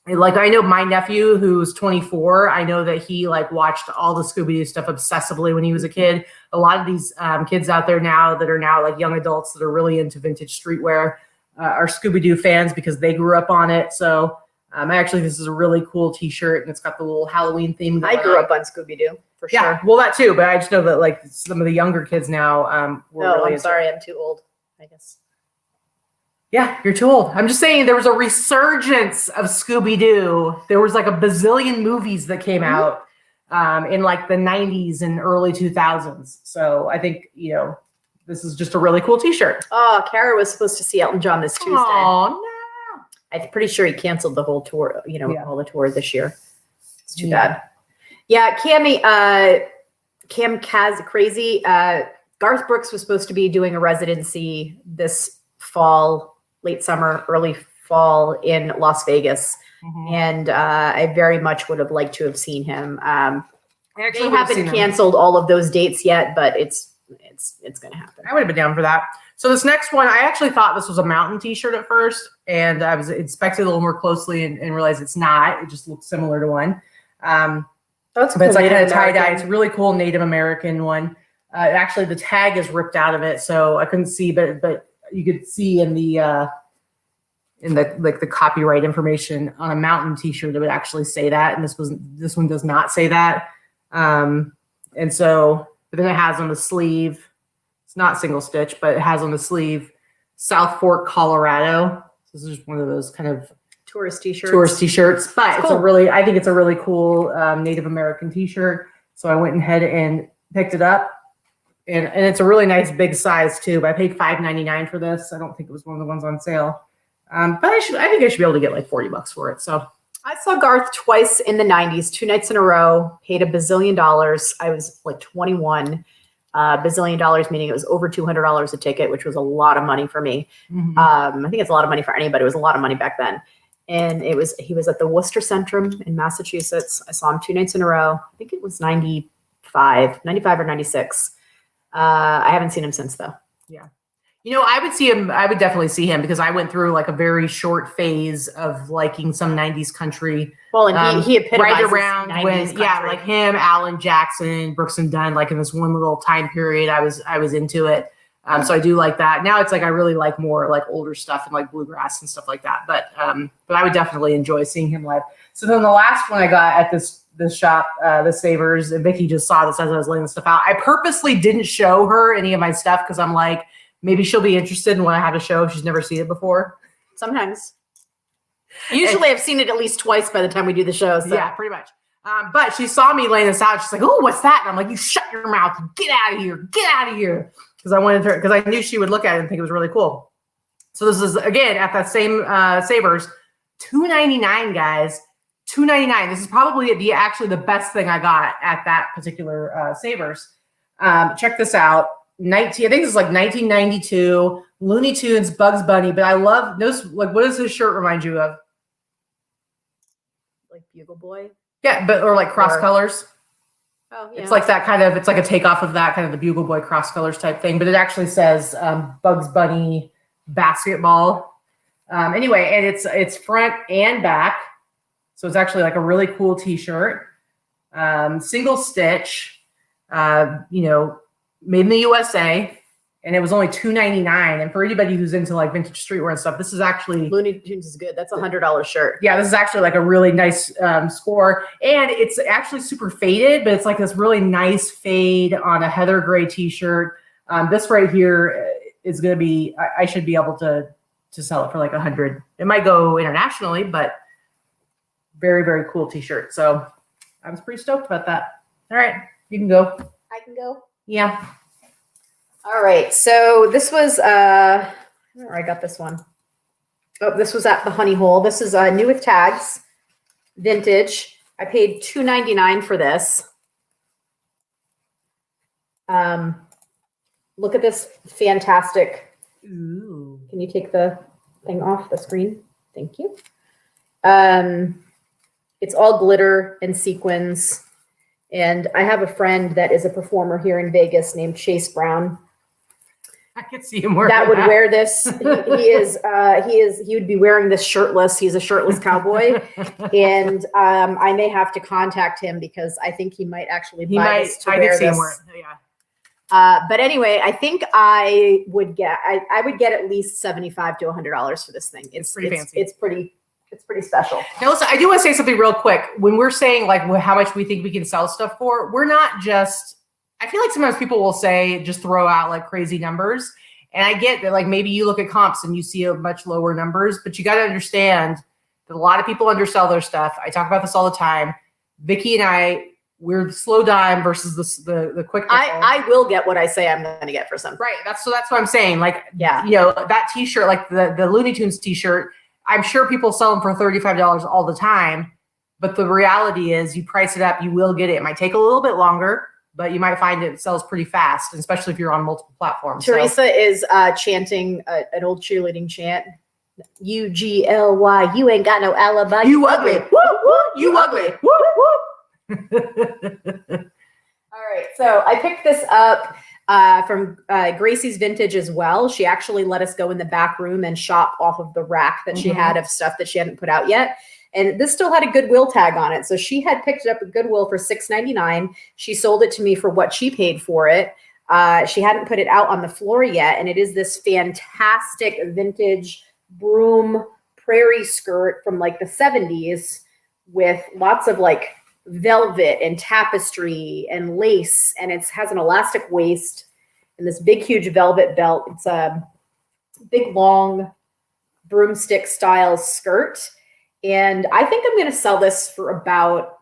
Like I know my nephew who's 24. I know that he like watched all the Scooby-Doo stuff obsessively when he was a kid. A lot of these kids out there now that are now like young adults that are really into vintage streetwear are Scooby-Doo fans because they grew up on it. So actually, this is a really cool t-shirt and it's got the little Halloween theme. I grew up on Scooby-Doo. For sure. Yeah, well, that too, but I just know that like some of the younger kids now really I'm sorry, I'm too old, I guess. Yeah, you're too old. I'm just saying there was a resurgence of Scooby-Doo. There was like a bazillion movies that came out in like the 90s and early 2000s. So I think, this is just a really cool t-shirt. Oh, Kara was supposed to see Elton John this Tuesday. Oh, no. I'm pretty sure he canceled the whole tour, all the tour this year. It's too bad. Yeah, Cam Kaz Crazy. Garth Brooks was supposed to be doing a residency this fall, late summer, early fall in Las Vegas. Mm-hmm. And I very much would have liked to have seen him. They haven't canceled all of those dates yet, but it's going to happen. I would have been down for that. So this next one, I actually thought this was a mountain t-shirt at first, and I was inspected a little more closely and realized it's not. It just looks similar to one. But it's like kind of tie-dye. It's a really cool Native American one. Actually, the tag is ripped out of it, so I couldn't see, but you could see in the copyright information on a mountain t-shirt it would actually say that, and this one does not say that. And so, but then it has on the sleeve. It's not single stitch, but it has on the sleeve South Fork, Colorado. This is just one of those kind of tourist t-shirts, but it's cool. I think it's a really cool Native American t-shirt. So I went ahead and picked it up, and it's a really nice big size too. But I paid $5.99 for this. I don't think it was one of the ones on sale, but I think I should be able to get like $40 for it. So I saw Garth twice in the 90s, 2 nights in a row. Paid $1 bazillion. I was like 21. $1 bazillion meaning it was over $200 a ticket, which was a lot of money for me. Mm-hmm. I think it's a lot of money for anybody. It was a lot of money back then. And he was at the Worcester Centrum in Massachusetts. I saw him 2 nights in a row. I think it was 95 or 96. I haven't seen him since though. Yeah. I would see him. I would definitely see him because I went through like a very short phase of liking some 90s country. Well, and he epitomizes right around 90s when, country. like him, Alan Jackson, Brooks and Dunn, like in this one little time period, I was into it. So I do like that. Now it's like I really like more like older stuff and like bluegrass and stuff like that. But I would definitely enjoy seeing him live. So then the last one I got at this shop, the Savers, and Vikki just saw this as I was laying the stuff out. I purposely didn't show her any of my stuff because I'm like, maybe she'll be interested in what I have to show if she's never seen it before. Sometimes. Usually I've seen it at least twice by the time we do the show. So. Yeah, pretty much. But she saw me laying this out. She's like, oh, what's that? And I'm like, you shut your mouth. Get out of here. Get out of here. Because I knew she would look at it and think it was really cool. So this is, again, at that same Savers, $2.99, guys. $2.99. This is probably actually the best thing I got at that particular Savers. Check this out. I think this is like 1992. Looney Tunes, Bugs Bunny. But I love those. Like, what does this shirt remind you of? Like Bugle Boy. Yeah, or like cross colors. Oh, yeah. It's like that kind of, it's like a takeoff of that kind of the Bugle Boy cross colors type thing, but it actually says Bugs Bunny basketball. Anyway, and it's front and back. So it's actually like a really cool t-shirt. Single stitch, made in the USA. And it was only $2.99. And for anybody who's into like vintage streetwear and stuff, this is actually Looney Tunes is good. That's $100 shirt. Yeah, this is actually like a really nice score. And it's actually super faded, but it's like this really nice fade on a heather gray t-shirt. This right here is going to be, I should be able to sell it for like $100. It might go internationally, but very, very cool t-shirt. So I was pretty stoked about that. All right, you can go. I can go? Yeah. All right, so this was, I got this one. Oh, this was at the Honey Hole. This is new with tags, vintage. I paid $2.99 for this. Look at this fantastic. Ooh. Can you take the thing off the screen? Thank you. It's all glitter and sequins. And I have a friend that is a performer here in Vegas named Chase Brown. I could see him wearing that. Would wear this. He would be wearing this shirtless. He's a shirtless cowboy. And I may have to contact him because I think he might actually buy this to wear this. Yeah. But anyway, I think I would get at least $75 to $100 for this thing. It's pretty fancy. It's pretty special. Now listen, I do want to say something real quick. When we're saying like how much we think we can sell stuff for, we're not just, I feel like sometimes people will say, just throw out like crazy numbers. And I get that like maybe you look at comps and you see a much lower numbers, but you got to understand that a lot of people undersell their stuff. I talk about this all the time. Vikki and we're slow dime versus the quick nickel. I will get what I say I'm going to get for something. Right. That's what I'm saying. Like, yeah, that t-shirt, like the Looney Tunes t-shirt, I'm sure people sell them for $35 all the time, but the reality is you price it up, you will get it. It might take a little bit longer, but you might find it sells pretty fast, especially if you're on multiple platforms. Teresa is chanting an old cheerleading chant. UGLY, you ain't got no alibi. You ugly. Woo, woo, you ugly. Woo, woo. All right, so I picked this up from Gracie's Vintage as well. She actually let us go in the back room and shop off of the rack that she had of stuff that she hadn't put out yet. And this still had a Goodwill tag on it. So she had picked it up at Goodwill for $6.99. She sold it to me for what she paid for it. She hadn't put it out on the floor yet. And it is this fantastic vintage broom prairie skirt from like the 70s with lots of like velvet and tapestry and lace. And it has an elastic waist and this big, huge velvet belt. It's a big, long broomstick style skirt. And I think I'm going to sell this for about,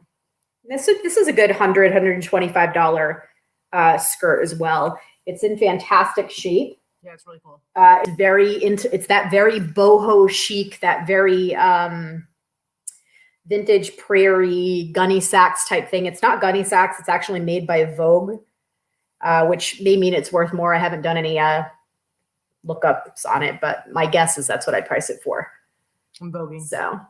this is a good $100, $125 skirt as well. It's in fantastic shape. Yeah, it's really cool. It's that very boho chic, that very vintage prairie gunny sacks type thing. It's not gunny sacks. It's actually made by Vogue, which may mean it's worth more. I haven't done any lookups on it, but my guess is that's what I'd price it for. I'm voguing. So.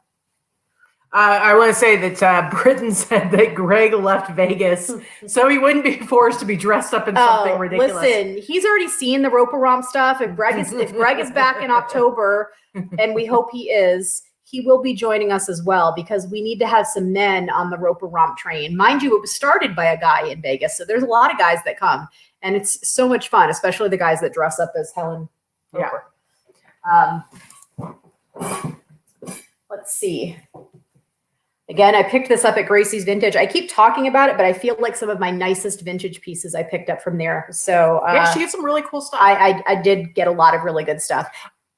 I want to say that Britton said that Greg left Vegas so he wouldn't be forced to be dressed up in something ridiculous. Listen, he's already seen the Roper Romp stuff. If Greg is back in October, and we hope he is, he will be joining us as well, because we need to have some men on the Roper Romp train. Mind you, it was started by a guy in Vegas, so there's a lot of guys that come, and it's so much fun, especially the guys that dress up as Helen Roper. Let's see. Again, I picked this up at Gracie's Vintage. I keep talking about it, but I feel like some of my nicest vintage pieces I picked up from there. So yeah, she gets some really cool stuff. I did get a lot of really good stuff.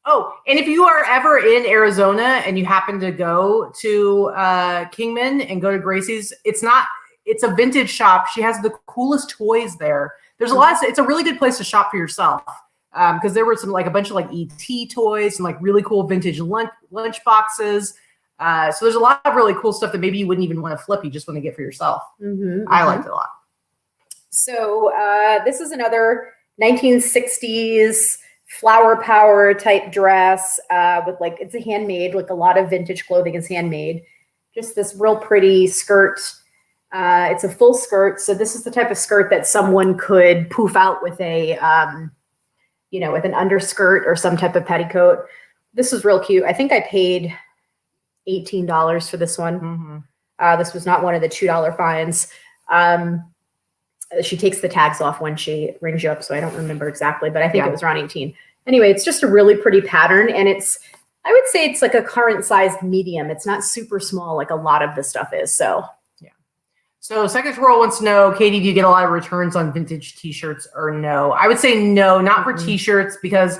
Oh, and if you are ever in Arizona and you happen to go to Kingman and go to Gracie's, it's a vintage shop. She has the coolest toys there. There's a lot of, it's a really good place to shop for yourself. Because there were a bunch of ET toys and really cool vintage lunch boxes. So there's a lot of really cool stuff that maybe you wouldn't even want to flip. You just want to get for yourself. I liked it a lot. So this is another 1960s flower power type dress with it's a handmade, a lot of vintage clothing is handmade. Just this real pretty skirt. It's a full skirt. So this is the type of skirt that someone could poof out with a, with an underskirt or some type of petticoat. This is real cute. I think I paid $18 for this one. This was not one of the $2 fines. She takes the tags off when she rings you up, so I don't remember exactly, but I think it was around 18. Anyway, it's just a really pretty pattern, and I would say it's a current sized medium. It's not super small like a lot of the stuff is. So yeah. So Second Twirl wants to know, Katie, do you get a lot of returns on vintage t-shirts or no? I would say no, not for t-shirts, because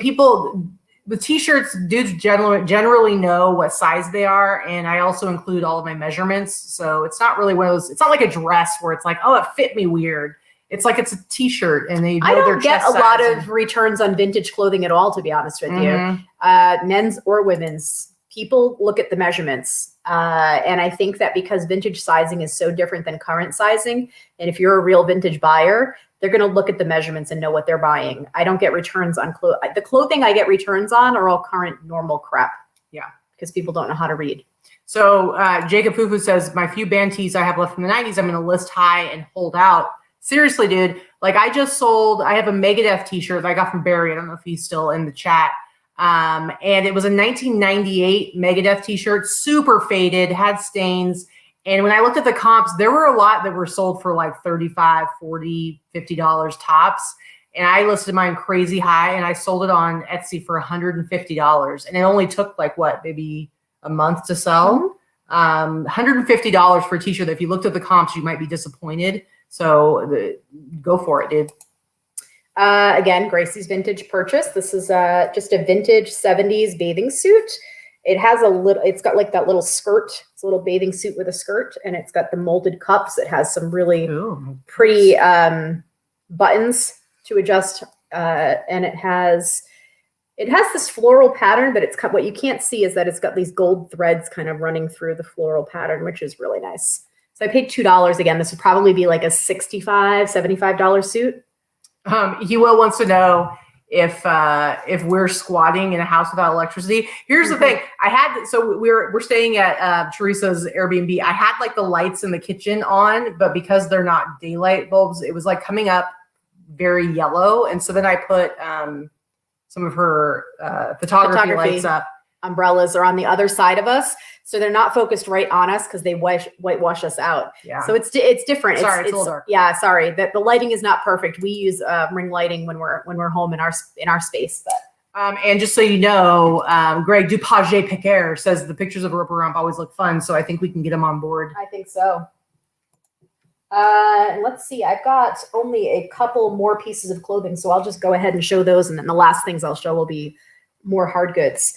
people with t-shirts, dudes generally know what size they are, and I also include all of my measurements. So it's not really one of those. It's not like a dress where it's oh, it fit me weird. It's it's a t-shirt, and they know their chest size. I don't get a lot of returns on vintage clothing at all, to be honest with you, men's or women's. People look at the measurements, and I think that because vintage sizing is so different than current sizing, and if you're a real vintage buyer, they're going to look at the measurements and know what they're buying. I don't get returns on the clothing I get returns on are all current normal crap. Yeah. Because people don't know how to read. So Jacob Fufu says, my few band tees I have left from the 90s, I'm going to list high and hold out. Seriously, dude. I just sold, I have a Megadeth t-shirt that I got from Barry. I don't know if he's still in the chat. And it was a 1998 Megadeth t-shirt, super faded, had stains. And when I looked at the comps, there were a lot that were sold for $35, $40, $50 tops. And I listed mine crazy high, and I sold it on Etsy for $150. And it only took maybe a month to sell. $150 for a t-shirt that if you looked at the comps, you might be disappointed. So go for it, dude. Again, Gracie's Vintage purchase. This is just a vintage 70s bathing suit. It has it's got that little skirt. It's a little bathing suit with a skirt, and it's got the molded cups. It has some really pretty buttons to adjust, and it has this floral pattern, but it's what you can't see is that it's got these gold threads kind of running through the floral pattern, which is really nice. So I paid $2 again. This would probably be a $65, $75 suit. Hewell wants to know if we're squatting in a house without electricity. Here's the thing. We're staying at Teresa's Airbnb. I had the lights in the kitchen on, but because they're not daylight bulbs, it was coming up very yellow. And so then I put some of her photography lights up. Umbrellas are on the other side of us, so they're not focused right on us because they whitewash us out. Yeah. So it's different. Sorry, it's a little dark. Yeah, sorry. The lighting is not perfect. We use ring lighting when we're home in our space. But and just so you know, Greg Dupage Piquer says the pictures of Roper Romp always look fun, so I think we can get him on board. I think so. Let's see. I've got only a couple more pieces of clothing, so I'll just go ahead and show those, and then the last things I'll show will be more hard goods.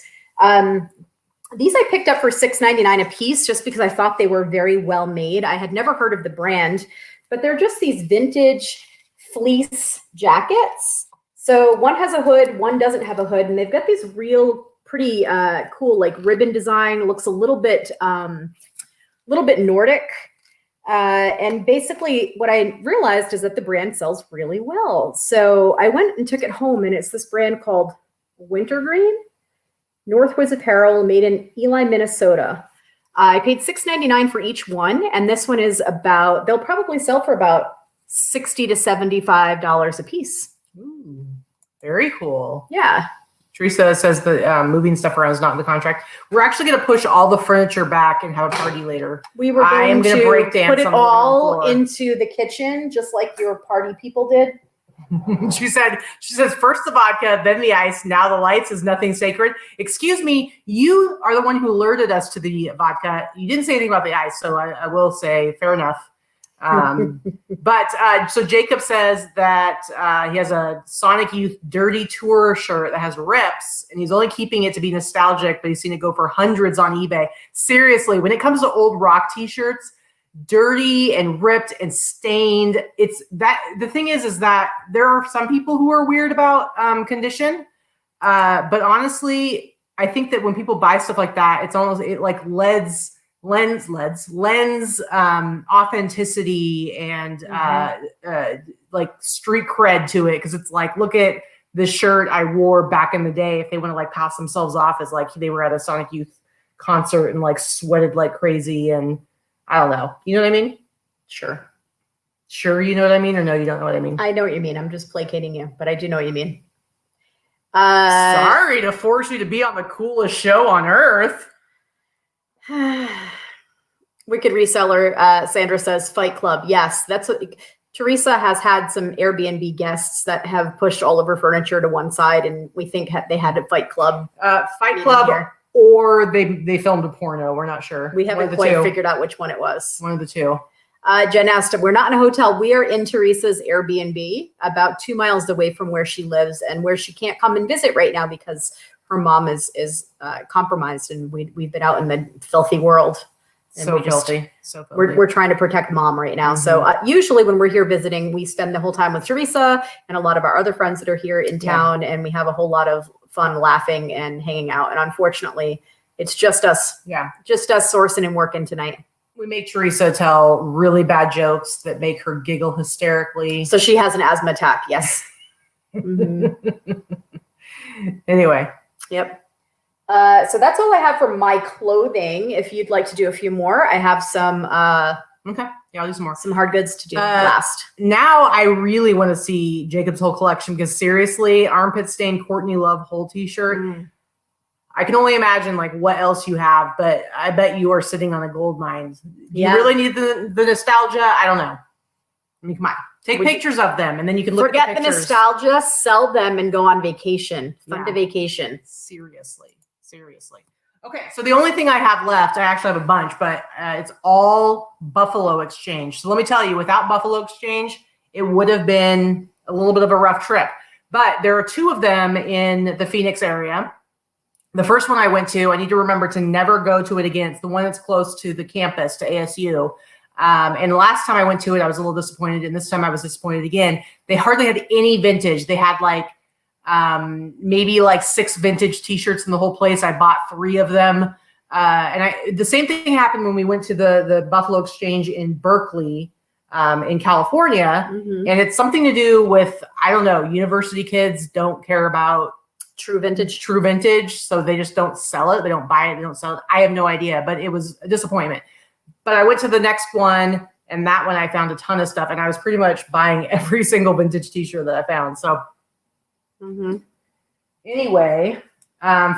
These I picked up for $6.99 a piece just because I thought they were very well made. I had never heard of the brand, but they're just these vintage fleece jackets. So one has a hood, one doesn't have a hood, and they've got these real pretty cool ribbon design. It looks a little bit Nordic. And basically what I realized is that the brand sells really well. So I went and took it home, and it's this brand called Wintergreen. Northwoods Apparel, made in Ely, Minnesota. I paid $6.99 for each one, and this one is about, they'll probably sell for about $60 to $75 a piece. Ooh, very cool. Yeah. Teresa says the moving stuff around is not in the contract. We're actually going to push all the furniture back and have a party later. We were going to break dance put it on the all floor. into the kitchen, just like your party people did. She says, first the vodka, then the ice, now the lights, is nothing sacred. Excuse me, you are the one who alerted us to the vodka. You didn't say anything about the ice, so I will say fair enough. So Jacob says that he has a Sonic Youth Dirty Tour shirt that has rips, and he's only keeping it to be nostalgic, but he's seen it go for hundreds on eBay. Seriously, when it comes to old rock t-shirts, dirty and ripped and stained, it's that the thing is that there are some people who are weird about condition, but honestly, I think that when people buy stuff like that, it's almost like lends authenticity and like street cred to it, because it's like, look at the shirt I wore back in the day. If they want to like pass themselves off as like they were at a Sonic Youth concert and like sweated like crazy, and I don't know, you know what I mean? Sure, you know what I mean, or no, you don't know what I mean? I know what you mean. I'm just placating you, but I do know what you mean. Sorry to force you to be on the coolest show on earth. Wicked Reseller, Sandra says Fight Club. Yes, that's what Teresa has had. Some Airbnb guests that have pushed all of her furniture to one side, and we think they had a Fight Club. Or they filmed a porno. We're not sure. We haven't quite figured out which one it was. One of the two. Jen asked, we're not in a hotel. We are in Teresa's Airbnb, about 2 miles away from where she lives and where she can't come and visit right now because her mom is compromised, and we've been out in the filthy world. So filthy. We're trying to protect mom right now. Mm-hmm. So usually when we're here visiting, we spend the whole time with Teresa and a lot of our other friends that are here in town, and we have a whole lot of fun laughing and hanging out. And unfortunately, it's just us. Yeah. Just us sourcing and working tonight. We make Teresa tell really bad jokes that make her giggle hysterically. So she has an asthma attack. Yes. Mm-hmm. Anyway. Yep. So that's all I have for my clothing. If you'd like to do a few more, I have some. Okay. Yeah, I'll do some more. Some hard goods to do last. Now I really want to see Jacob's whole collection, because seriously, armpit stained Courtney Love whole t-shirt. Mm. I can only imagine like what else you have, but I bet you are sitting on a gold mine. Do you really need the nostalgia? I don't know. I mean, come on. Take pictures of them, and then you can look at the pictures. Forget the nostalgia, sell them, and go on vacation. Fun to vacation. Seriously. Okay, so the only thing I have left, I actually have a bunch, but it's all Buffalo Exchange. So let me tell you, without Buffalo Exchange, it would have been a little bit of a rough trip. But there are two of them in the Phoenix area. The first one I went to, I need to remember to never go to it again. It's the one that's close to the campus, to ASU. And last time I went to it, I was a little disappointed. And this time I was disappointed again. They hardly had any vintage. They had like maybe like 6 vintage t-shirts in the whole place. I bought 3 of them. And the same thing happened when we went to the Buffalo Exchange in Berkeley, in California. Mm-hmm. And it's something to do with, I don't know, university kids don't care about true vintage. So they just don't sell it. They don't buy it. They don't sell it. I have no idea, but it was a disappointment. But I went to the next one, and that one I found a ton of stuff, and I was pretty much buying every single vintage t-shirt that I found. So anyway,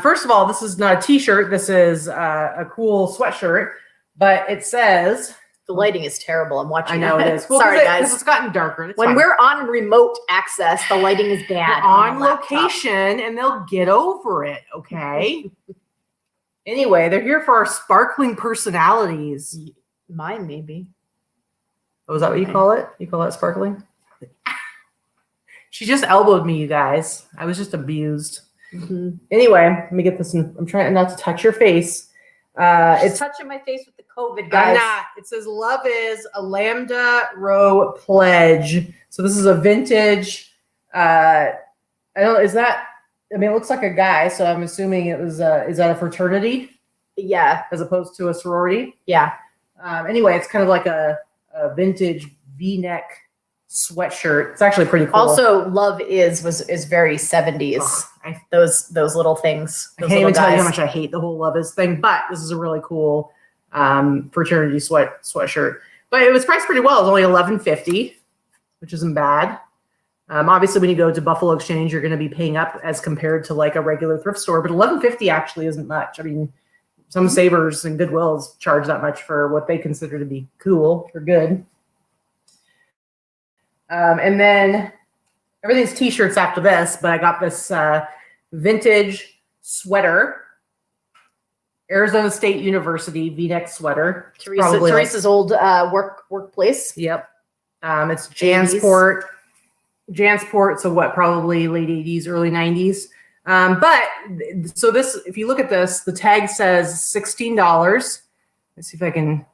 first of all, this is not a t-shirt. This is a cool sweatshirt, but it says, the lighting is terrible. I'm watching. I know it is. Well, sorry, guys. Because it's gotten darker. It's when fine. We're on remote access, the lighting is bad. We're on location, and they'll get over it. Okay. Anyway, they're here for our sparkling personalities. Mine, maybe. Oh, is that what you call it? You call it sparkling? She just elbowed me, you guys. I was just abused. Mm-hmm. Anyway, let me get this in. I'm trying not to touch your face. It's touching my face with the COVID, guys. I'm not. It says love is a Lambda Rho pledge. So this is a vintage. I don't know. Is that? I mean, it looks like a guy, so I'm assuming it was. Is that a fraternity? Yeah, as opposed to a sorority. Yeah. Anyway, it's kind of like a vintage V-neck sweatshirt. It's actually pretty cool. Also, love is very 70s. Those little things. I can't even tell you how much I hate the whole love is thing, but this is a really cool fraternity sweatshirt. But it was priced pretty well. It was only $11.50, which isn't bad. Obviously, when you go to Buffalo Exchange, you're going to be paying up as compared to like a regular thrift store. But $11.50 actually isn't much. I mean, some Savers and Goodwills charge that much for what they consider to be cool or good. And then everything's t-shirts after this, but I got this vintage sweater, Arizona State University V-neck sweater. Teresa's old workplace. Yep. It's Jansport. So what, probably late 80s, early 90s. But so this, if you look at this, the tag says $16. Let's see if I can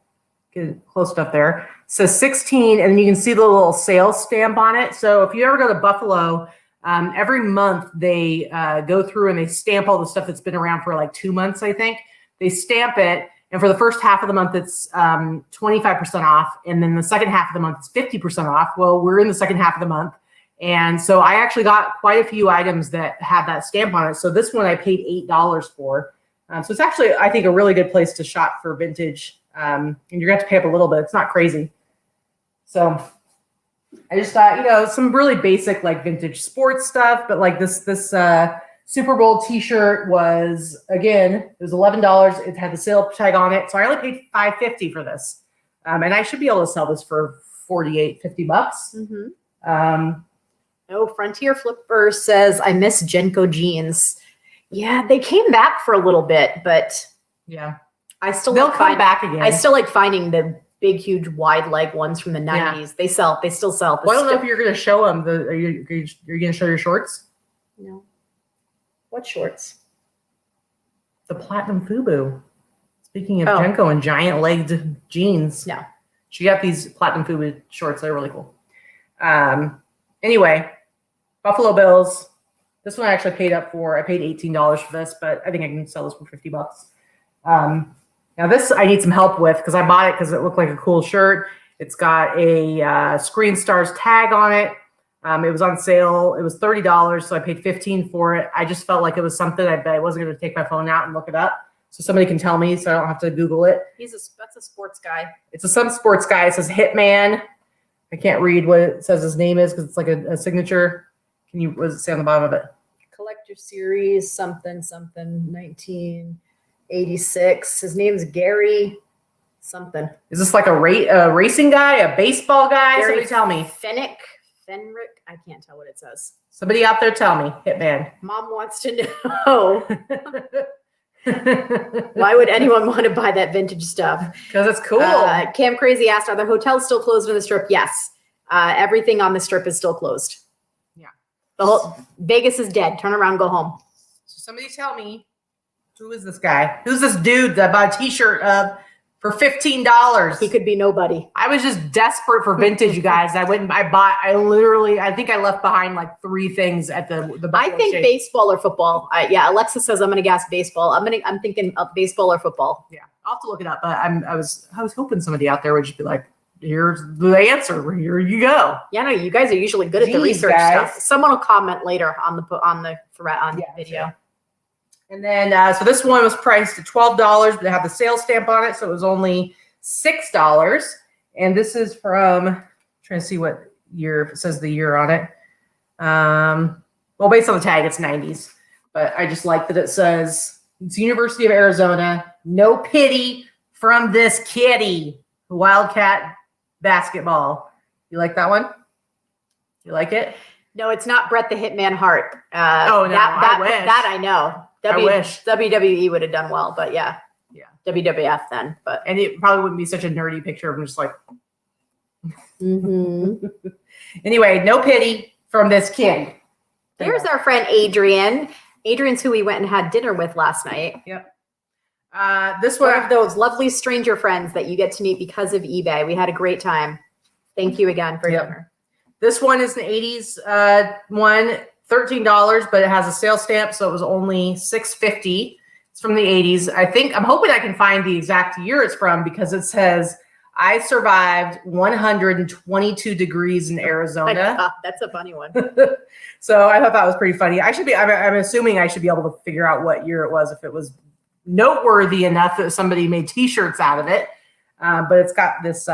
get it close up there. It says 16, and then you can see the little sales stamp on it. So if you ever go to Buffalo, every month they go through and they stamp all the stuff that's been around for like 2 months, I think. They stamp it, and for the first half of the month, it's 25% off, and then the second half of the month, it's 50% off. Well, we're in the second half of the month. And so I actually got quite a few items that had that stamp on it. So this one I paid $8 for. So it's actually, I think, a really good place to shop for vintage. And you're going to have to pay up a little bit. It's not crazy. So I just thought, some really basic like vintage sports stuff. But like this Super Bowl t-shirt was, again, it was $11. It had the sale tag on it. So I only paid $5.50 for this. And I should be able to sell this for $48-50. Mm-hmm. Frontier Flipper says, I miss Jenko jeans. Yeah, they came back for a little bit, but yeah, they'll come back again. I still like finding the big, huge, wide leg ones from the 90s. They still sell. Well, I don't know if you're going to show them. Are you going to show your shorts? No. What shorts? The Platinum Fubu. Speaking of Jenko and giant legged jeans. No. She got these Platinum Fubu shorts. They're really cool. Anyway, Buffalo Bills. This one I actually paid up for. I paid $18 for this, but I think I can sell this for $50. Now this I need some help with because I bought it because it looked like a cool shirt. It's got a Screen Stars tag on it. It was on sale. It was $30, so I paid $15 for it. I just felt like it was something I wasn't going to take my phone out and look it up. So somebody can tell me so I don't have to Google it. That's a sports guy. It's some sports guy. It says Hitman. I can't read what it says his name is because it's like a signature. What does it say on the bottom of it? Collector Series, something, 1986. His name's Gary something. Is this like a racing guy, a baseball guy? Gary Somebody tell me. Fenrick. I can't tell what it says. Somebody out there tell me. Hitman. Mom wants to know. Why would anyone want to buy that vintage stuff? Because it's cool. Cam Crazy asked, are the hotels still closed on the Strip? Yes. Everything on the Strip is still closed. Yeah. The whole Vegas is dead. Turn around, go home. So somebody tell me, who is this guy? Who's this dude that bought a t-shirt for $15? He could be nobody. I was just desperate for vintage, you guys. I think I left behind like 3 things at the I think baseball or football. Alexa says I'm going to guess baseball. I'm thinking of baseball or football. Yeah, I'll have to look it up. But I was hoping somebody out there would just be like, here's the answer. Here you go. Yeah, no, you guys are usually good at the research stuff. Someone will comment later on the video. Sure. And then, so this one was priced at $12, but it had the sales stamp on it, so it was only $6. And this is from, I'm trying to see what year, if it says the year on it. Well, based on the tag, it's 90s. But I just like that it says, it's University of Arizona, no pity from this kitty, Wildcat basketball. You like that one? You like it? No, it's not Bret the Hitman Hart. I wish. That I know. I wish WWE would have done well, but yeah, WWF then. And it probably wouldn't be such a nerdy picture of him just like. Mm-hmm. Anyway, no pity from this kid. There's our friend Adrian. Adrian's who we went and had dinner with last night. Yep. This one of those lovely stranger friends that you get to meet because of eBay. We had a great time. Thank you again for dinner. This one is an 80s one. $13, but it has a sales stamp, so it was only $6.50. It's from the 80s. I'm hoping I can find the exact year it's from because it says, I survived 122 degrees in Arizona. That's a funny one. So I thought that was pretty funny. I'm assuming I should be able to figure out what year it was if it was noteworthy enough that somebody made T-shirts out of it. But it's got this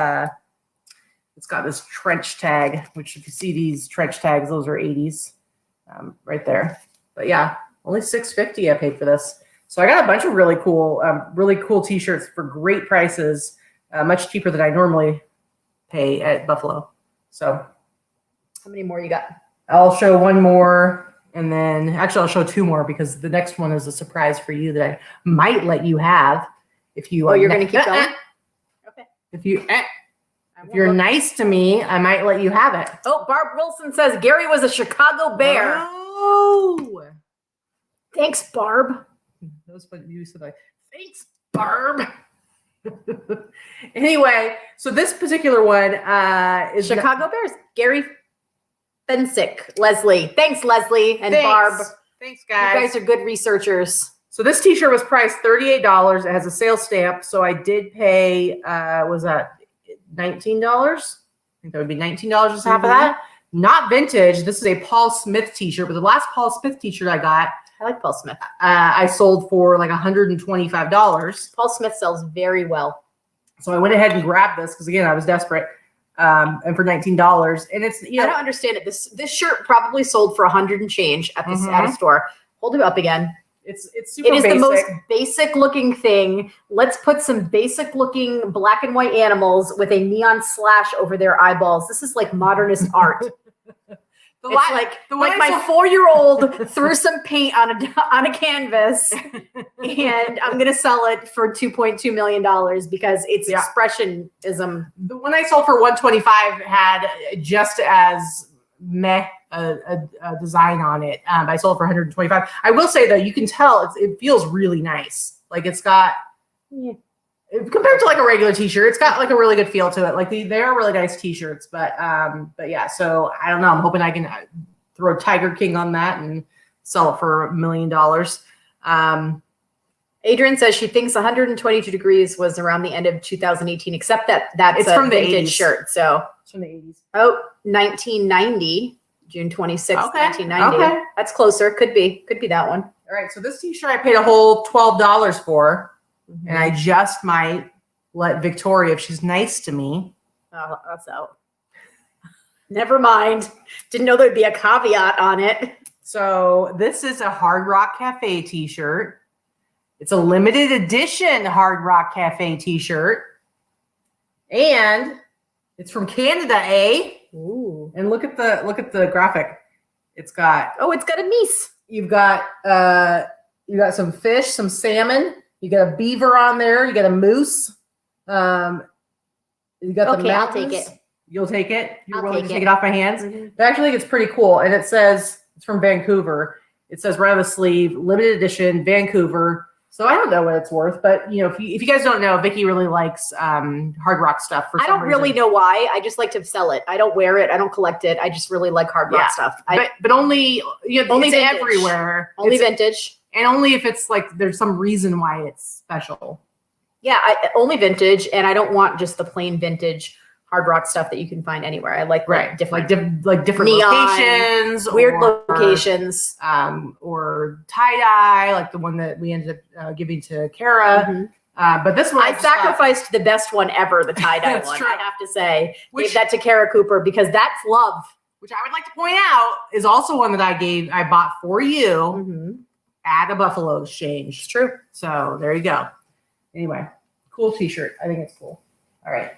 trench tag, which if you see these trench tags, those are 80s right there. But yeah, only $6.50 I paid for this. So I got a bunch of really cool T-shirts for great prices, much cheaper than I normally pay at Buffalo. So how many more you got? I'll show one more, and then actually I'll show two more because the next one is a surprise for you that I might let you have if you. Oh, you're going to keep going? Okay. If you're nice to me, I might let you have it. Oh, Barb Wilson says Gary was a Chicago Bear. Oh, thanks, Barb. That was what you said. Like, thanks, Barb. Anyway, so this particular one is Chicago Bears. Gary Fensick, Leslie. Thanks, Leslie and Barb. Thanks, guys. You guys are good researchers. So this T-shirt was priced $38. It has a sales stamp, so I did pay. Was that $19? I think that would be $19 just half of that. Not vintage. This is a Paul Smith T-shirt, but the last Paul Smith T-shirt I got, I like Paul Smith. I sold for like $125. Paul Smith sells very well. So I went ahead and grabbed this because again I was desperate, and for $19. And it's I don't understand it. This shirt probably sold for $100 and change at this at a store. Hold it up again. It's super basic. The most basic looking thing. Let's put some basic looking black and white animals with a neon slash over their eyeballs. This is like modernist art. It's like my 4-year-old threw some paint on a canvas, and I'm gonna sell it for $2.2 million because it's expressionism. The one I sold for $125 had just as meh a design on it. I sold it for $125. I will say though, you can tell it feels really nice. Like it's got. Yeah. Compared to like a regular T-shirt, it's got like a really good feel to it. Like they are really nice T-shirts, but yeah. So I don't know. I'm hoping I can throw Tiger King on that and sell it for $1 million. Adrian says she thinks 122 degrees was around the end of 2018, except that's it's from the vintage 80s. shirt. So it's from the 80s. Oh, 1990, June 26th, okay. 1990. Okay. That's closer. Could be that one. All right. So this T-shirt I paid a whole $12 for. And I just might let Victoria, if she's nice to me. Oh, that's out. Never mind. Didn't know there'd be a caveat on it. So this is a Hard Rock Cafe T-shirt. It's a limited edition Hard Rock Cafe T-shirt. And it's from Canada, eh? Ooh. And look at the graphic. It's got it's got a niece. You got some fish, some salmon. You got a beaver on there. You got a moose. You got the mountains. I'll take it. You'll take it? You're I'll willing to take take it it off my hands? Mm-hmm. I actually think it's pretty cool. And it says, it's from Vancouver. It says right on the sleeve, limited edition, Vancouver. So I don't know what it's worth, but if you guys don't know, Vikki really likes hard rock stuff for some reason. I don't really know why. I just like to sell it. I don't wear it. I don't collect it. I just really like hard rock stuff. But only only it's vintage. Everywhere. Only vintage. And only if it's like there's some reason why it's special. Yeah, only vintage, and I don't want just the plain vintage hard rock stuff that you can find anywhere. I like different neon, locations, weird locations, or tie dye, like the one that we ended up giving to Kara. Mm-hmm. But this one, I sacrificed the best one ever, the tie dye one. True. I have to say, gave that to Kara Cooper because that's love. Which I would like to point out is also one that I bought for you. Mm-hmm. At a Buffalo Exchange. It's true. So there you go. Anyway, cool T-shirt. I think it's cool. All right.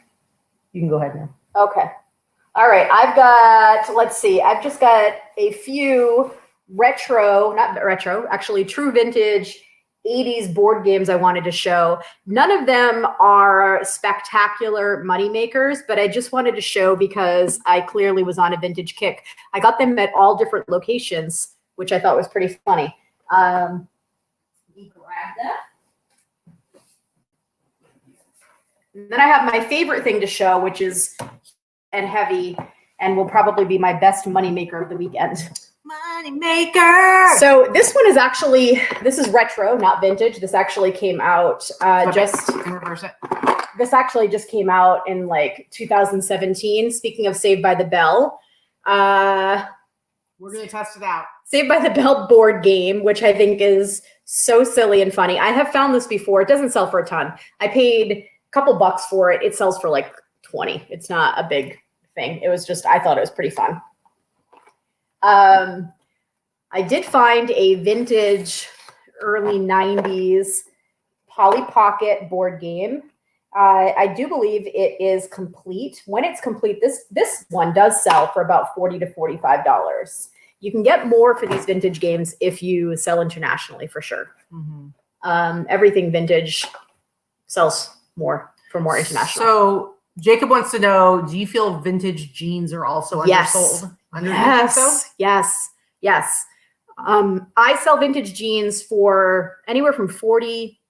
You can go ahead now. Okay. All right. I've just got a few true vintage 80s board games I wanted to show. None of them are spectacular money makers, but I just wanted to show because I clearly was on a vintage kick. I got them at all different locations, which I thought was pretty funny. Let me grab that. And then I have my favorite thing to show, which is heavy and will probably be my best money maker of the weekend. Money maker. So this one this is retro, not vintage. This actually came out reverse it. This actually just came out in like 2017. Speaking of Saved by the Bell, we're gonna test it out. Saved by the Bell board game, which I think is So silly and funny. I have found this before. It doesn't sell for a ton. I paid a couple bucks for it. It sells for like 20. It's not a big thing. It was just, I thought it was pretty fun. I did find a vintage early 90s Polly Pocket board game. I do believe it is complete. When it's complete, this one does sell for about $40 to $45. You can get more for these vintage games if you sell internationally, for sure. Everything vintage sells more for more international. So Jacob wants to know, do you feel vintage jeans are also undersold? Yes. I sell vintage jeans for anywhere from 40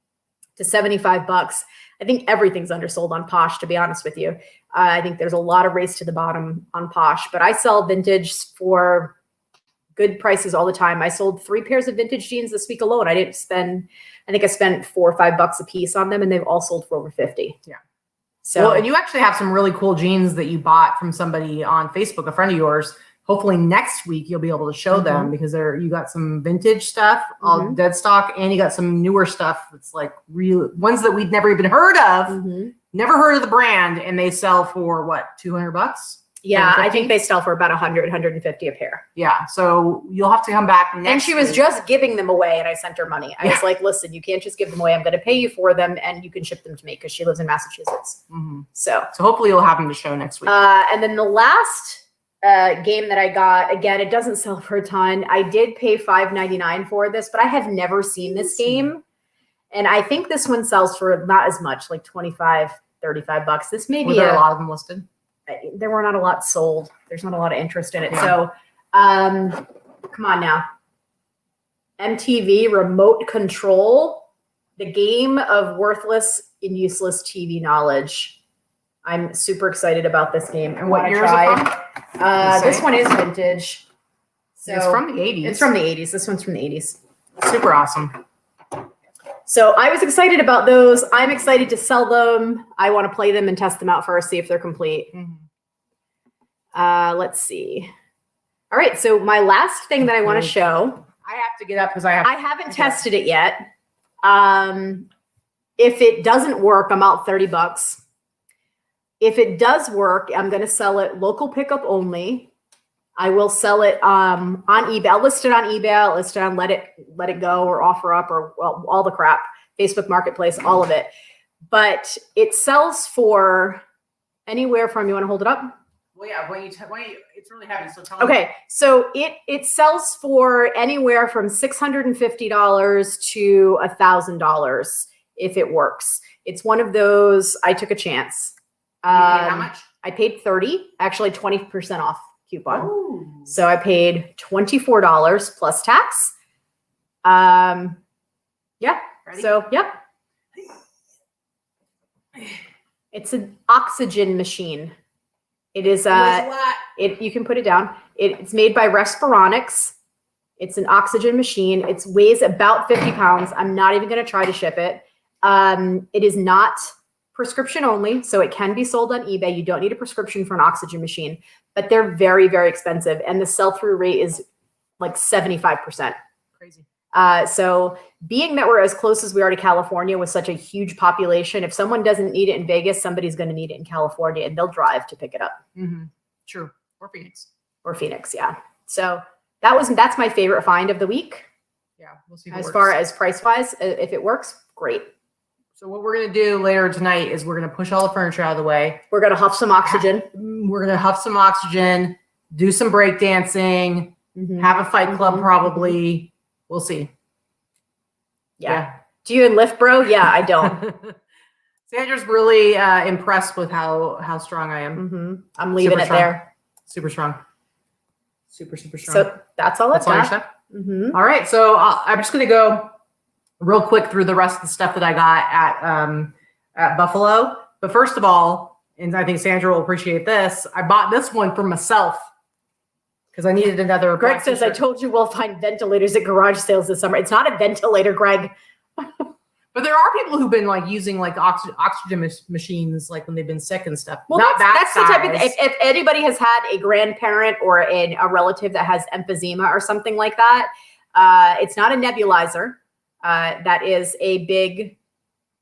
to 75 bucks. I think everything's undersold on Posh, to be honest with you. I think there's a lot of race to the bottom on Posh, but I sell vintage for good prices all the time. I sold 3 pairs of vintage jeans this week alone. I think I spent $4 or $5 a piece on them, and they've all sold for over 50. Yeah. So, well, and you actually have some really cool jeans that you bought from somebody on Facebook, a friend of yours. Hopefully next week you'll be able to show them, because you got some vintage stuff, all dead stock, and you got some newer stuff that's like real ones that we'd never even heard of, never heard of the brand, and they sell for what, $200? Yeah, I think they sell for about 100, 150 a pair. Yeah, so you'll have to come back next And she was week. just giving them away, and I sent her money. I was like, listen, you can't just give them away. I'm going to pay you for them, and you can ship them to me, because she lives in Massachusetts. So hopefully you'll have them to show next week. And then the last game that I got, again, it doesn't sell for a ton. I did pay $5.99 for this, but I have never seen this game. And I think this one sells for not as much, like 25, 35 bucks. This may be there a lot of them listed. There were not a lot sold. There's not a lot of interest in it. Yeah. So, come on now. MTV Remote Control, the game of worthless and useless TV knowledge. I'm super excited about this game. And what year is it from? This one is vintage. So it's from the 80s. It's from the 80s. This one's from the 80s. Super awesome. So I was excited about those. I'm excited to sell them. I want to play them and test them out first, see if they're complete. Let's see. All right. So my last thing that I want to show. I have to get up because I haven't tested it yet. If it doesn't work, I'm out $30. If it does work, I'm going to sell it local pickup only. I will sell it on eBay. I'll list it on eBay. I'll list it on Let It Go or Offer Up or all the crap, Facebook Marketplace, all of it. But it sells for anywhere from, you want to hold it up? Well, yeah, when you it's really heavy, so tell me. Okay, so it sells for anywhere from $650 to $1,000 if it works. It's one of those, I took a chance. How much? I paid $30, actually 20% off coupon. Ooh. So I paid $24 plus tax. Yeah. Ready? So, yep. It's an oxygen machine. It is you can put it down. It's made by Respironics. It's an oxygen machine. It weighs about 50 pounds. I'm not even going to try to ship it. It is not prescription only, so it can be sold on eBay. You don't need a prescription for an oxygen machine, but they're very, very expensive. And the sell-through rate is like 75%. Crazy. So being that we're as close as we are to California with such a huge population, if someone doesn't need it in Vegas, somebody's going to need it in California, and they'll drive to pick it up. True. Or Phoenix. Or Phoenix, yeah. So that's my favorite find of the week. Yeah, we'll see. As far as price-wise, if it works, great. So what we're going to do later tonight is we're going to push all the furniture out of the way. We're going to huff some oxygen. We're going to huff some oxygen, do some break dancing, have a fight club probably. We'll see. Yeah. Do you enlist, bro? Yeah, I don't. Sandra's really impressed with how strong I am. I'm leaving it there. Super strong. Super strong. So that's all I've got. All right. So I'm just going to go real quick through the rest of the stuff that I got at Buffalo. But first of all, and I think Sandra will appreciate this, I bought this one for myself because I needed another. Greg says, I told you we'll find ventilators at garage sales this summer. It's not a ventilator, Greg. But there are people who've been like using like oxygen machines like when they've been sick and stuff. Well, that's the type of if anybody has had a grandparent or a relative that has emphysema or something like that, it's not a nebulizer. that is a big,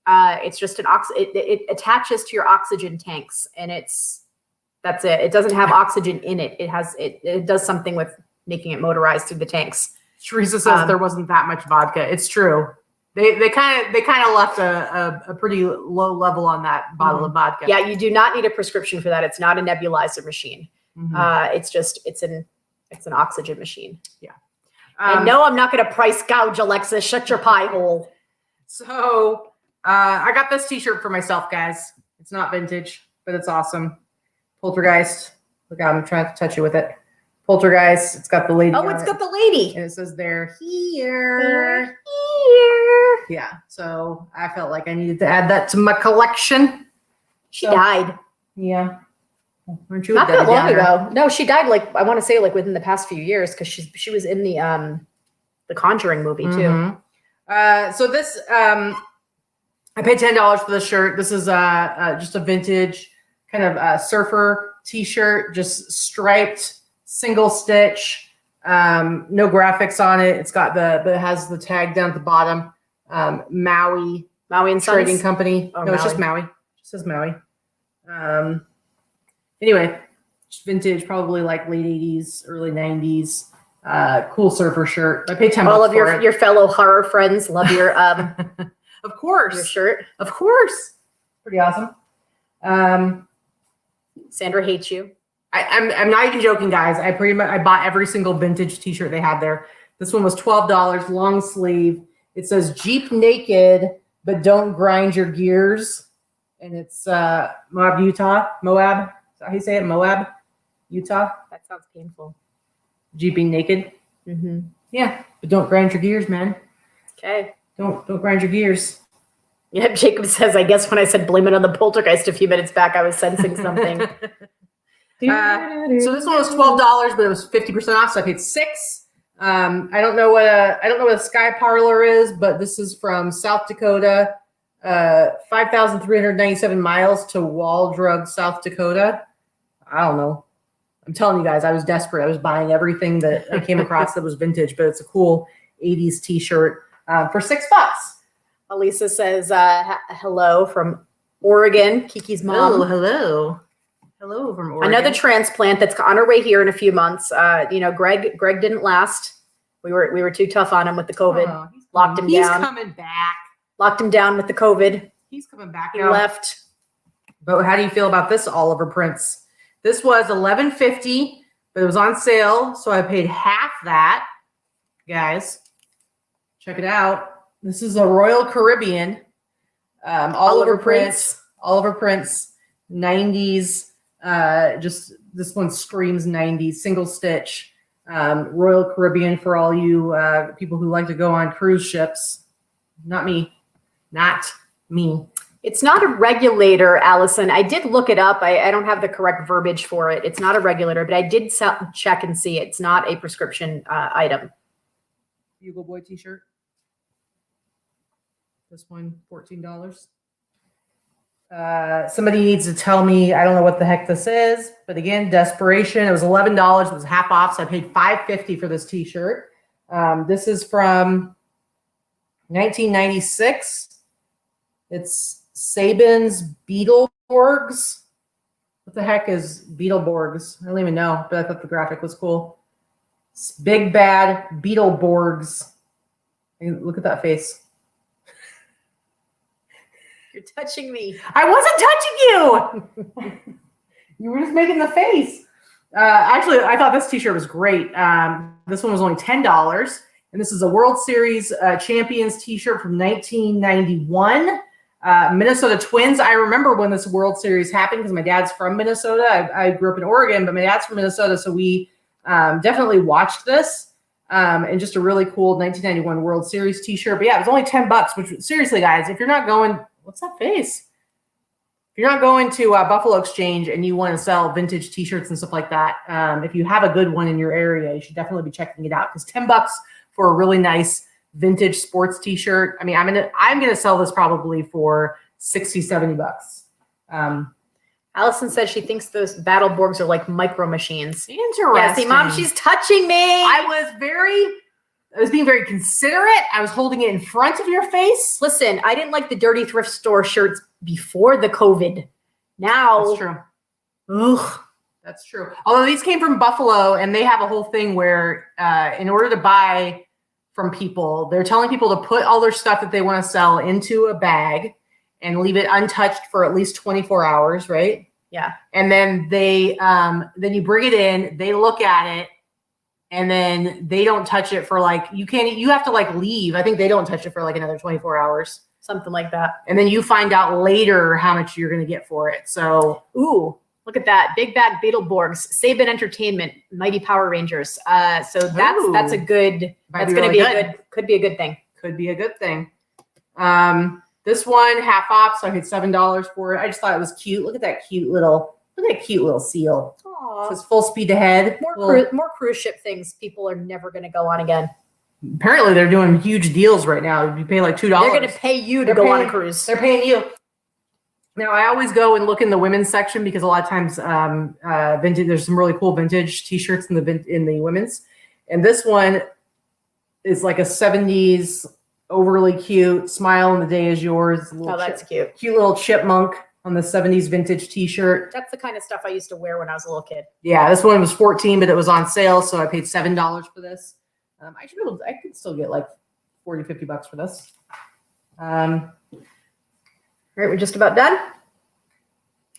it's just an it attaches to your oxygen tanks, and that's it. It doesn't have oxygen in it. It does something with making it motorized through the tanks. Teresa says there wasn't that much vodka. It's true. They kind of left a pretty low level on that bottle of vodka. Yeah, you do not need a prescription for that. It's not a nebulizer machine. It's an oxygen machine. Yeah. And no, I'm not going to price gouge, Alexa. Shut your pie hole. So I got this T-shirt for myself, guys. It's not vintage, but it's awesome. Poltergeist. Look out, I'm trying to touch you with it. Poltergeist. It's got the lady. Oh, it's got the lady. And it says they're here. They're here. Yeah. So I felt like I needed to add that to my collection. She died. Yeah. Weren't you not that long ago? No, she died I want to say within the past few years, because she was in the Conjuring movie too. So this I paid $10 for this shirt. This is just a vintage kind of surfer T-shirt, just striped, single stitch, no graphics on it. It's got but it has the tag down at the bottom. Maui and Trading Company. Oh, no, it's just Maui. It just says Maui. Anyway, just vintage, probably like late 80s, early 90s. Cool surfer shirt. I paid $10 All of for it. your fellow horror friends love your of course, your shirt. Of course. Pretty awesome. Sandra hates you. I'm not even joking, guys. I bought every single vintage T-shirt they had there. This one was $12, long sleeve. It says Jeep naked, but don't grind your gears. And it's Moab, Utah. Moab. Is that how you say it? Moab, Utah. That sounds painful. Jeeping naked. Yeah, but don't grind your gears, man. Okay. Don't grind your gears. Yeah, Jacob says, I guess when I said blame it on the poltergeist a few minutes back, I was sensing something. So this one was $12, but it was 50% off, so I paid $6. I don't know what a Sky Parlor is, but this is from South Dakota, 5,397 miles to Waldrug, South Dakota. I don't know. I'm telling you guys, I was desperate. I was buying everything that I came across that was vintage, but it's a cool 80s T-shirt for $6. Elisa says hello from Oregon. Kiki's mom. Oh, hello. Hello from Oregon. Another transplant that's on her way here in a few months. Greg didn't last. We were too tough on him with the COVID. Oh, Locked him down. He's coming back. Locked him down with the COVID. He's coming back. He left. But how do you feel about this Oliver Prince? This was $11.50, but it was on sale, so I paid half that. Guys, check it out. This is a Royal Caribbean. Oliver Prince. Oliver Prince, 90s. Just this one screams 90s, single stitch. Royal Caribbean for all you people who like to go on cruise ships. Not me. Not me. It's not a regulator, Allison. I did look it up. I don't have the correct verbiage for it. It's not a regulator, but I did check and see. It's not a prescription item. Bugle Boy T-shirt. This one, $14. Somebody needs to tell me, I don't know what the heck this is, but again, desperation. It was $11. It was half off, so I paid $5.50 for this T-shirt. This is from 1996. It's Sabin's Beetleborgs. What the heck is Beetleborgs? I don't even know, but I thought the graphic was cool. It's Big Bad Beetleborgs. Look at that face. You're touching me. I wasn't touching you. You were just making the face. Actually, I thought this T-shirt was great. This one was only $10, and this is a World Series Champions T-shirt from 1991. Minnesota Twins. I remember when this World Series happened because my dad's from Minnesota. I grew up in Oregon, but my dad's from Minnesota, so we definitely watched this. And just a really cool 1991 World Series T-shirt. But yeah, it was only $10. Which seriously, guys, if you're not going, what's that face? If you're not going to Buffalo Exchange and you want to sell vintage T-shirts and stuff like that, if you have a good one in your area, you should definitely be checking it out. Because $10 for a really nice vintage sports T-shirt. I mean, I'm gonna sell this probably for $60-$70. Allison says she thinks those Battleborgs are like micro machines. Interesting. Yeah, see, Mom, she's touching me. I was very I was being very considerate. I was holding it in front of your face. Listen, I didn't like the dirty thrift store shirts before the COVID. Now, That's true. ugh. That's true. Although these came from Buffalo, and they have a whole thing where in order to buy from people, they're telling people to put all their stuff that they want to sell into a bag and leave it untouched for at least 24 hours, right? Yeah. And then then you bring it in, they look at it, and then they don't touch it for like, you have to like leave. I think they don't touch it for like another 24 hours. Something like that. And then you find out later how much you're going to get for it. So, ooh, look at that. Big Bad Beetleborgs, Sabin Entertainment, Mighty Power Rangers. So that's a good, that's going to be could be a good thing. Could be a good thing. This one half off, so I paid $7 for it. I just thought it was cute. Look at that cute little seal. Aww. It says full speed ahead. More cruise ship things people are never going to go on again. Apparently they're doing huge deals right now. You pay like $2. They're going to pay you to go on a cruise. They're paying you. Now I always go and look in the women's section because a lot of times vintage. There's some really cool vintage T-shirts in the women's, and this one is like a 70s overly cute. Smile and the day is yours. Oh, that's cute. Cute little chipmunk on the 70s vintage T-shirt. That's the kind of stuff I used to wear when I was a little kid. Yeah, this one was $14, but it was on sale, so I paid $7 for this. I could still get like $40-$50 for this. All right, we're just about done.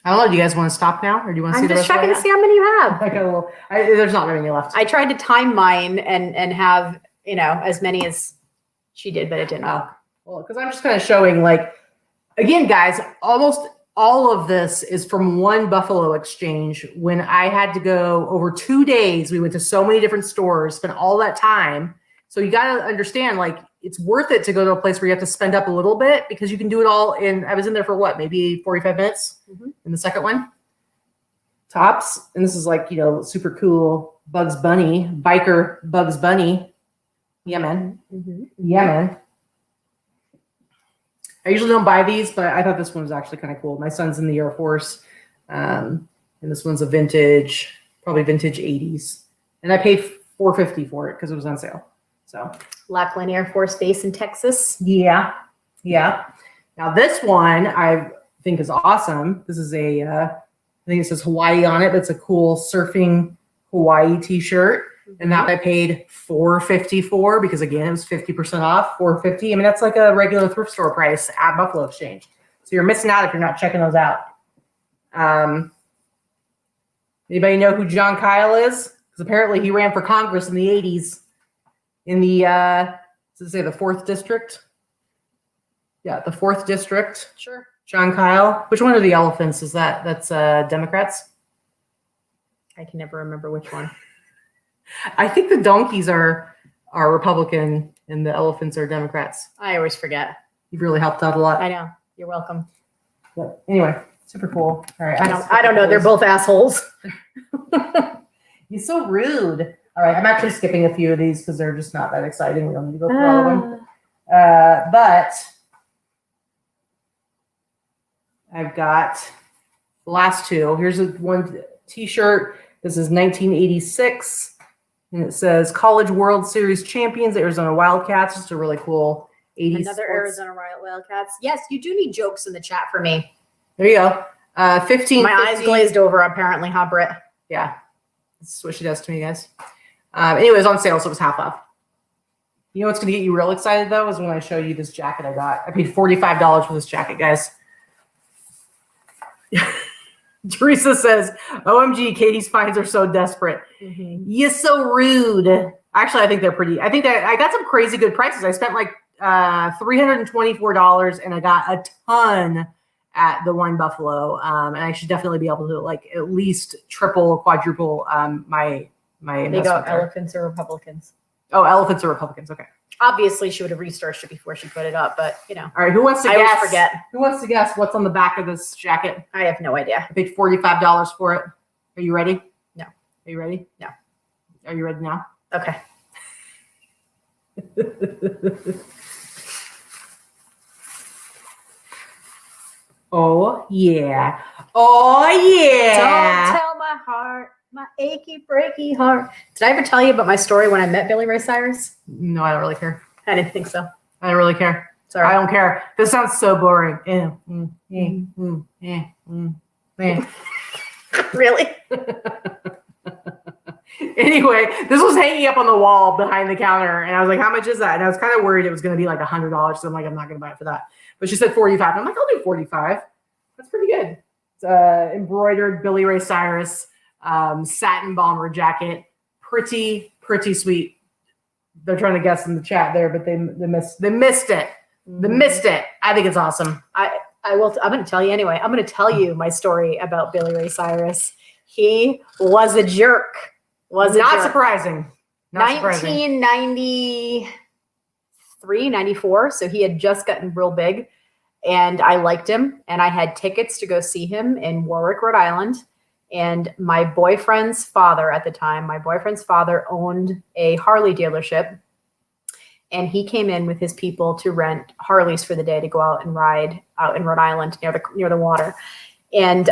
I don't know. Do you guys want to stop now, or do you want to see the rest? I'm just checking to see how many you have. I got a little. There's not many left. I tried to time mine and have as many as she did, but it didn't. Oh, well, because I'm just kind of showing like, again, guys, almost all of this is from one Buffalo exchange. When I had to go over 2 days, we went to so many different stores, spent all that time. So you got to understand, like, it's worth it to go to a place where you have to spend up a little bit because you can do it all in. I was in there for what, maybe 45 minutes in the second one. Tops. And this is like, super cool Bugs Bunny, biker Bugs Bunny. Yeah, man. Yeah, man. I usually don't buy these, but I thought this one was actually kind of cool. My son's in the Air Force, and this one's a vintage, probably vintage 80s. And I paid $4.50 for it because it was on sale. So Lackland Air Force Base in Texas. Yeah. Now this one I think is awesome. This is I think it says Hawaii on it, but it's a cool surfing Hawaii T-shirt. And that I paid $4.50 for because again, it was 50% off, $4.50. I mean, that's like a regular thrift store price at Buffalo Exchange. So you're missing out if you're not checking those out. Anybody know who John Kyle is? Because apparently he ran for Congress in the 80s in the, does it say the 4th district? Yeah, the 4th district. Sure. John Kyle. Which one are the elephants? Is that's Democrats? I can never remember which one. I think the donkeys are Republican and the elephants are Democrats. I always forget. You've really helped out a lot. I know. You're welcome. But anyway, super cool. All right. I don't know. They're both assholes. You're so rude. All right. I'm actually skipping a few of these because they're just not that exciting. We don't need to go through all of them. But I've got the last two. Here's one T-shirt. This is 1986. And it says College World Series Champions, Arizona Wildcats. Just a really cool 80s. Another sports. Arizona Wildcats. Yes, you do need jokes in the chat for me. There you go. 15. My eyes glazed over, apparently, huh, Britt? Yeah. That's what she does to me, guys. Anyways, on sale, so it was half off. You know what's going to get you real excited, though, is when I show you this jacket I got. I paid $45 for this jacket, guys. Teresa says, OMG, Katie's finds are so desperate. You're so rude. Actually, I think they're pretty. I think that I got some crazy good prices. I spent like $324 and I got a ton at the One Buffalo. And I should definitely be able to like at least triple, quadruple my They go elephants or Republicans. Oh, elephants or Republicans. Okay. Obviously, she would have researched it before she put it up, but All right, who wants to I guess? always forget. Who wants to guess what's on the back of this jacket? I have no idea. I paid $45 for it. Are you ready? No. Are you ready? No. Are you ready now? Okay. Oh yeah. Oh yeah. Don't tell my heart, my achy breaky heart. Did I ever tell you about my story when I met Billy Ray Cyrus? No, I don't really care. I didn't think so. I don't really care. Sorry. I don't care. This sounds so boring. Really? Anyway, this was hanging up on the wall behind the counter, and I was like, "How much is that?" And I was kind of worried it was going to be like $100. So I'm like, "I'm not going to buy it for that." But she said 45. And I'm like, "I'll do 45. That's pretty good." It's embroidered Billy Ray Cyrus satin bomber jacket. Pretty sweet. They're trying to guess in the chat there, but they missed it. They missed it. I think it's awesome. I'm going to tell you anyway. I'm going to tell you my story about Billy Ray Cyrus. He was a jerk. Not surprising. 1993, 94. So he had just gotten real big, and I liked him, and I had tickets to go see him in Warwick, Rhode Island. And my boyfriend's father at the time, owned a Harley dealership, and he came in with his people to rent Harleys for the day to go out and ride out in Rhode Island near the water. And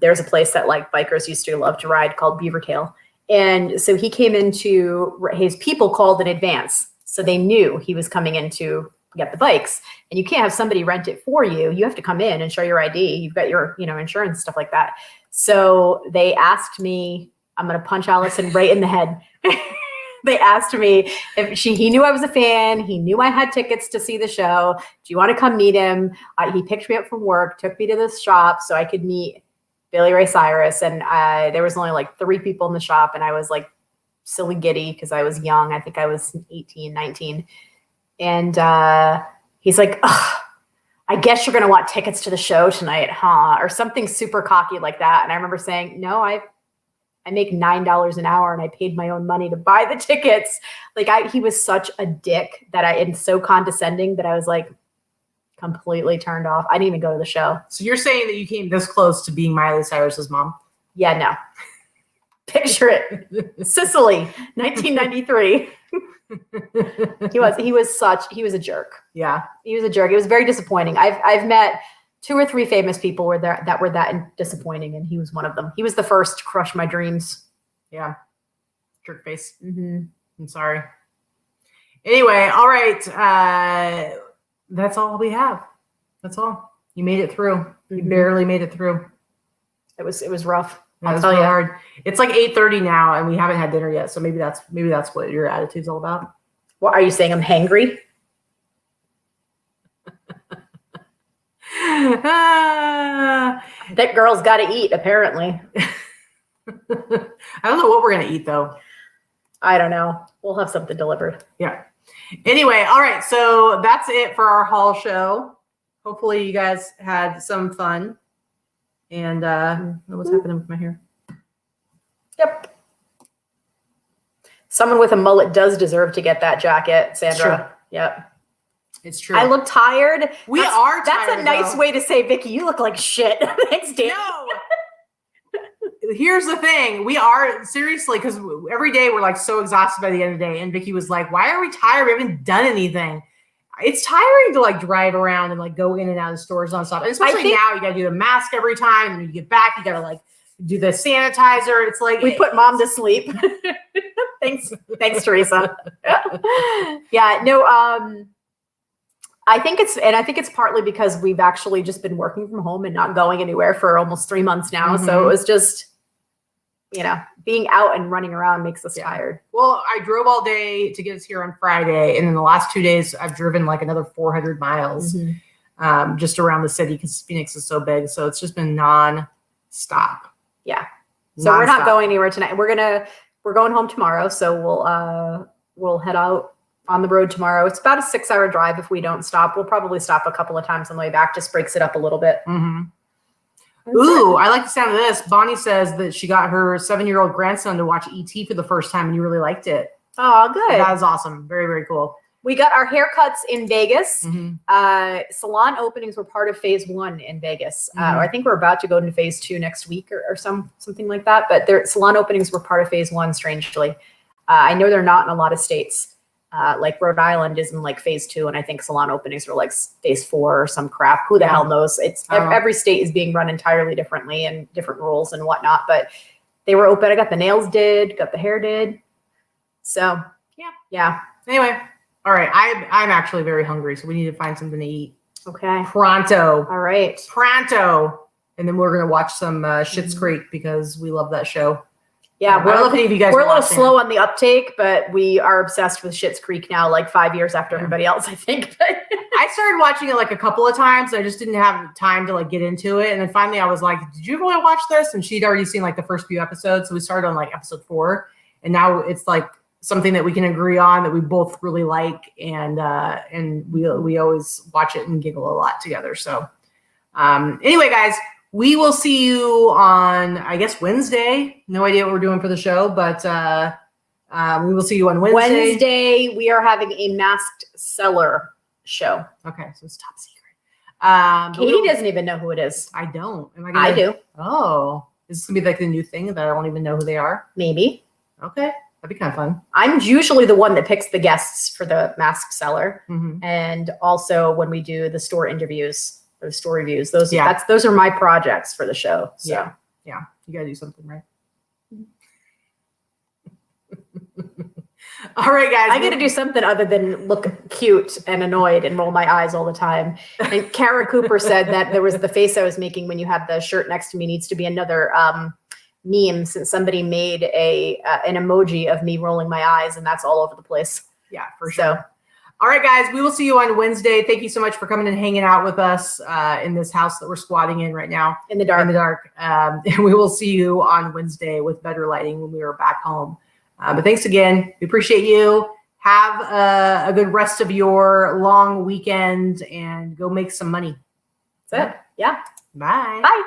there's a place that like bikers used to love to ride called Beavertail. And so he came into, his people called in advance. So they knew he was coming in to get the bikes, and you can't have somebody rent it for you. You have to come in and show your ID. You've got your, insurance, stuff like that. So they asked me, I'm going to punch Allison right in the head. They asked me if he knew I was a fan. He knew I had tickets to see the show. Do you want to come meet him? He picked me up from work, took me to this shop so I could meet Billy Ray Cyrus. And there was only like 3 people in the shop, and I was like silly giddy because I was young. I think I was 18, 19. And he's like, I guess you're going to want tickets to the show tonight, huh? Or something super cocky like that. And I remember saying, no, I make $9 an hour, and I paid my own money to buy the tickets. Like he was such a dick and so condescending that I was like completely turned off. I didn't even go to the show. So you're saying that you came this close to being Miley Cyrus's mom? Yeah, no. Picture it. Sicily, 1993. He was a jerk. Yeah. He was a jerk. It was very disappointing. I've met 2 or 3 famous people that were that disappointing, and he was one of them. He was the first to crush my dreams. Yeah. Jerk face. Mm-hmm. I'm sorry. Anyway, all right. That's all we have. That's all. You made it through. Mm-hmm. You barely made it through. It was rough. I'll tell you. Hard. It's like 8:30 now, and we haven't had dinner yet. So maybe that's what your attitude's all about. What are you saying? I'm hangry? That girl's got to eat, apparently. I don't know what we're gonna eat though. I don't know. We'll have something delivered. Yeah. Anyway, all right. So that's it for our haul show. Hopefully, you guys had some fun. And what's happening with my hair? Yep. Someone with a mullet does deserve to get that jacket, Sandra. Yep. It's true. I look tired. We are tired. That's a nice way to say, Vikki, you look like shit. Thanks, Dan. No. Here's the thing. We are, seriously, because every day we're like so exhausted by the end of the day. And Vikki was like, why are we tired? We haven't done anything. It's tiring to like drive around and like go in and out of stores nonstop. And especially now, you got to do the mask every time. And when you get back, you got to like do the sanitizer. It's like we put mom to sleep. Thanks, Teresa. Yeah, no. I think it's partly because we've actually just been working from home and not going anywhere for almost 3 months now. Mm-hmm. So it was just, being out and running around makes us tired. Well, I drove all day to get us here on Friday. And in the last 2 days, I've driven like another 400 miles just around the city because Phoenix is so big. So it's just been non-stop. Yeah. So we're not going anywhere tonight. We're going home tomorrow. So we'll head out on the road tomorrow. It's about a 6-hour drive if we don't stop. We'll probably stop a couple of times on the way back. Just breaks it up a little bit. Mm-hmm. Ooh, I like the sound of this. Bonnie says that she got her 7-year-old grandson to watch E.T. for the first time, and you really liked it. Oh, good. That is awesome. Very, very cool. We got our haircuts in Vegas. Mm-hmm. Salon openings were part of phase 1 in Vegas. Mm-hmm. I think we're about to go into phase 2 next week or something like that. But salon openings were part of phase 1, strangely. I know they're not in a lot of states. Like Rhode Island is in like phase 2, and I think salon openings were like phase 4 or some crap. Who the hell knows? It's every state is being run entirely differently and different rules and whatnot. But They were open. I got the nails did, got the hair did. So yeah. Anyway, all right. I'm actually very hungry, so we need to find something to eat. Okay. Pronto. All right. Pronto. And then we're gonna watch some Schitt's Creek because we love that show. Yeah, I don't know if any of you guys we're a are little watching slow on the uptake, but we are obsessed with Schitt's Creek now, like 5 years after everybody else, I think. I started watching it like a couple of times. I just didn't have time to like get into it. And then finally I was like, did you really watch this? And she'd already seen like the first few episodes. So we started on like episode 4. And now it's like something that we can agree on that we both really like. And we always watch it and giggle a lot together. So anyway, guys, we will see you on, I guess, Wednesday. No idea what we're doing for the show, but we will see you on Wednesday. Wednesday, we are having a masked seller show. Okay, so it's top secret. Katie doesn't even know who it is. I don't. I do. Oh, is this gonna be like the new thing that I don't even know who they are? Maybe. Okay, that'd be kind of fun. I'm usually the one that picks the guests for the masked seller, Mm-hmm. and also when we do the store interviews. Those store reviews, those are my projects for the show. So yeah, you gotta do something, right? All right, guys. I got to do something other than look cute and annoyed and roll my eyes all the time. And Kara Cooper said that there was the face I was making when you had the shirt next to me needs to be another meme, since somebody made an emoji of me rolling my eyes, and that's all over the place. Yeah, for sure. All right, guys, we will see you on Wednesday. Thank you so much for coming and hanging out with us in this house that we're squatting in right now. In the dark. And we will see you on Wednesday with better lighting when we are back home. But thanks again. We appreciate you. Have a good rest of your long weekend and go make some money. That's it. Yeah. Bye. Bye.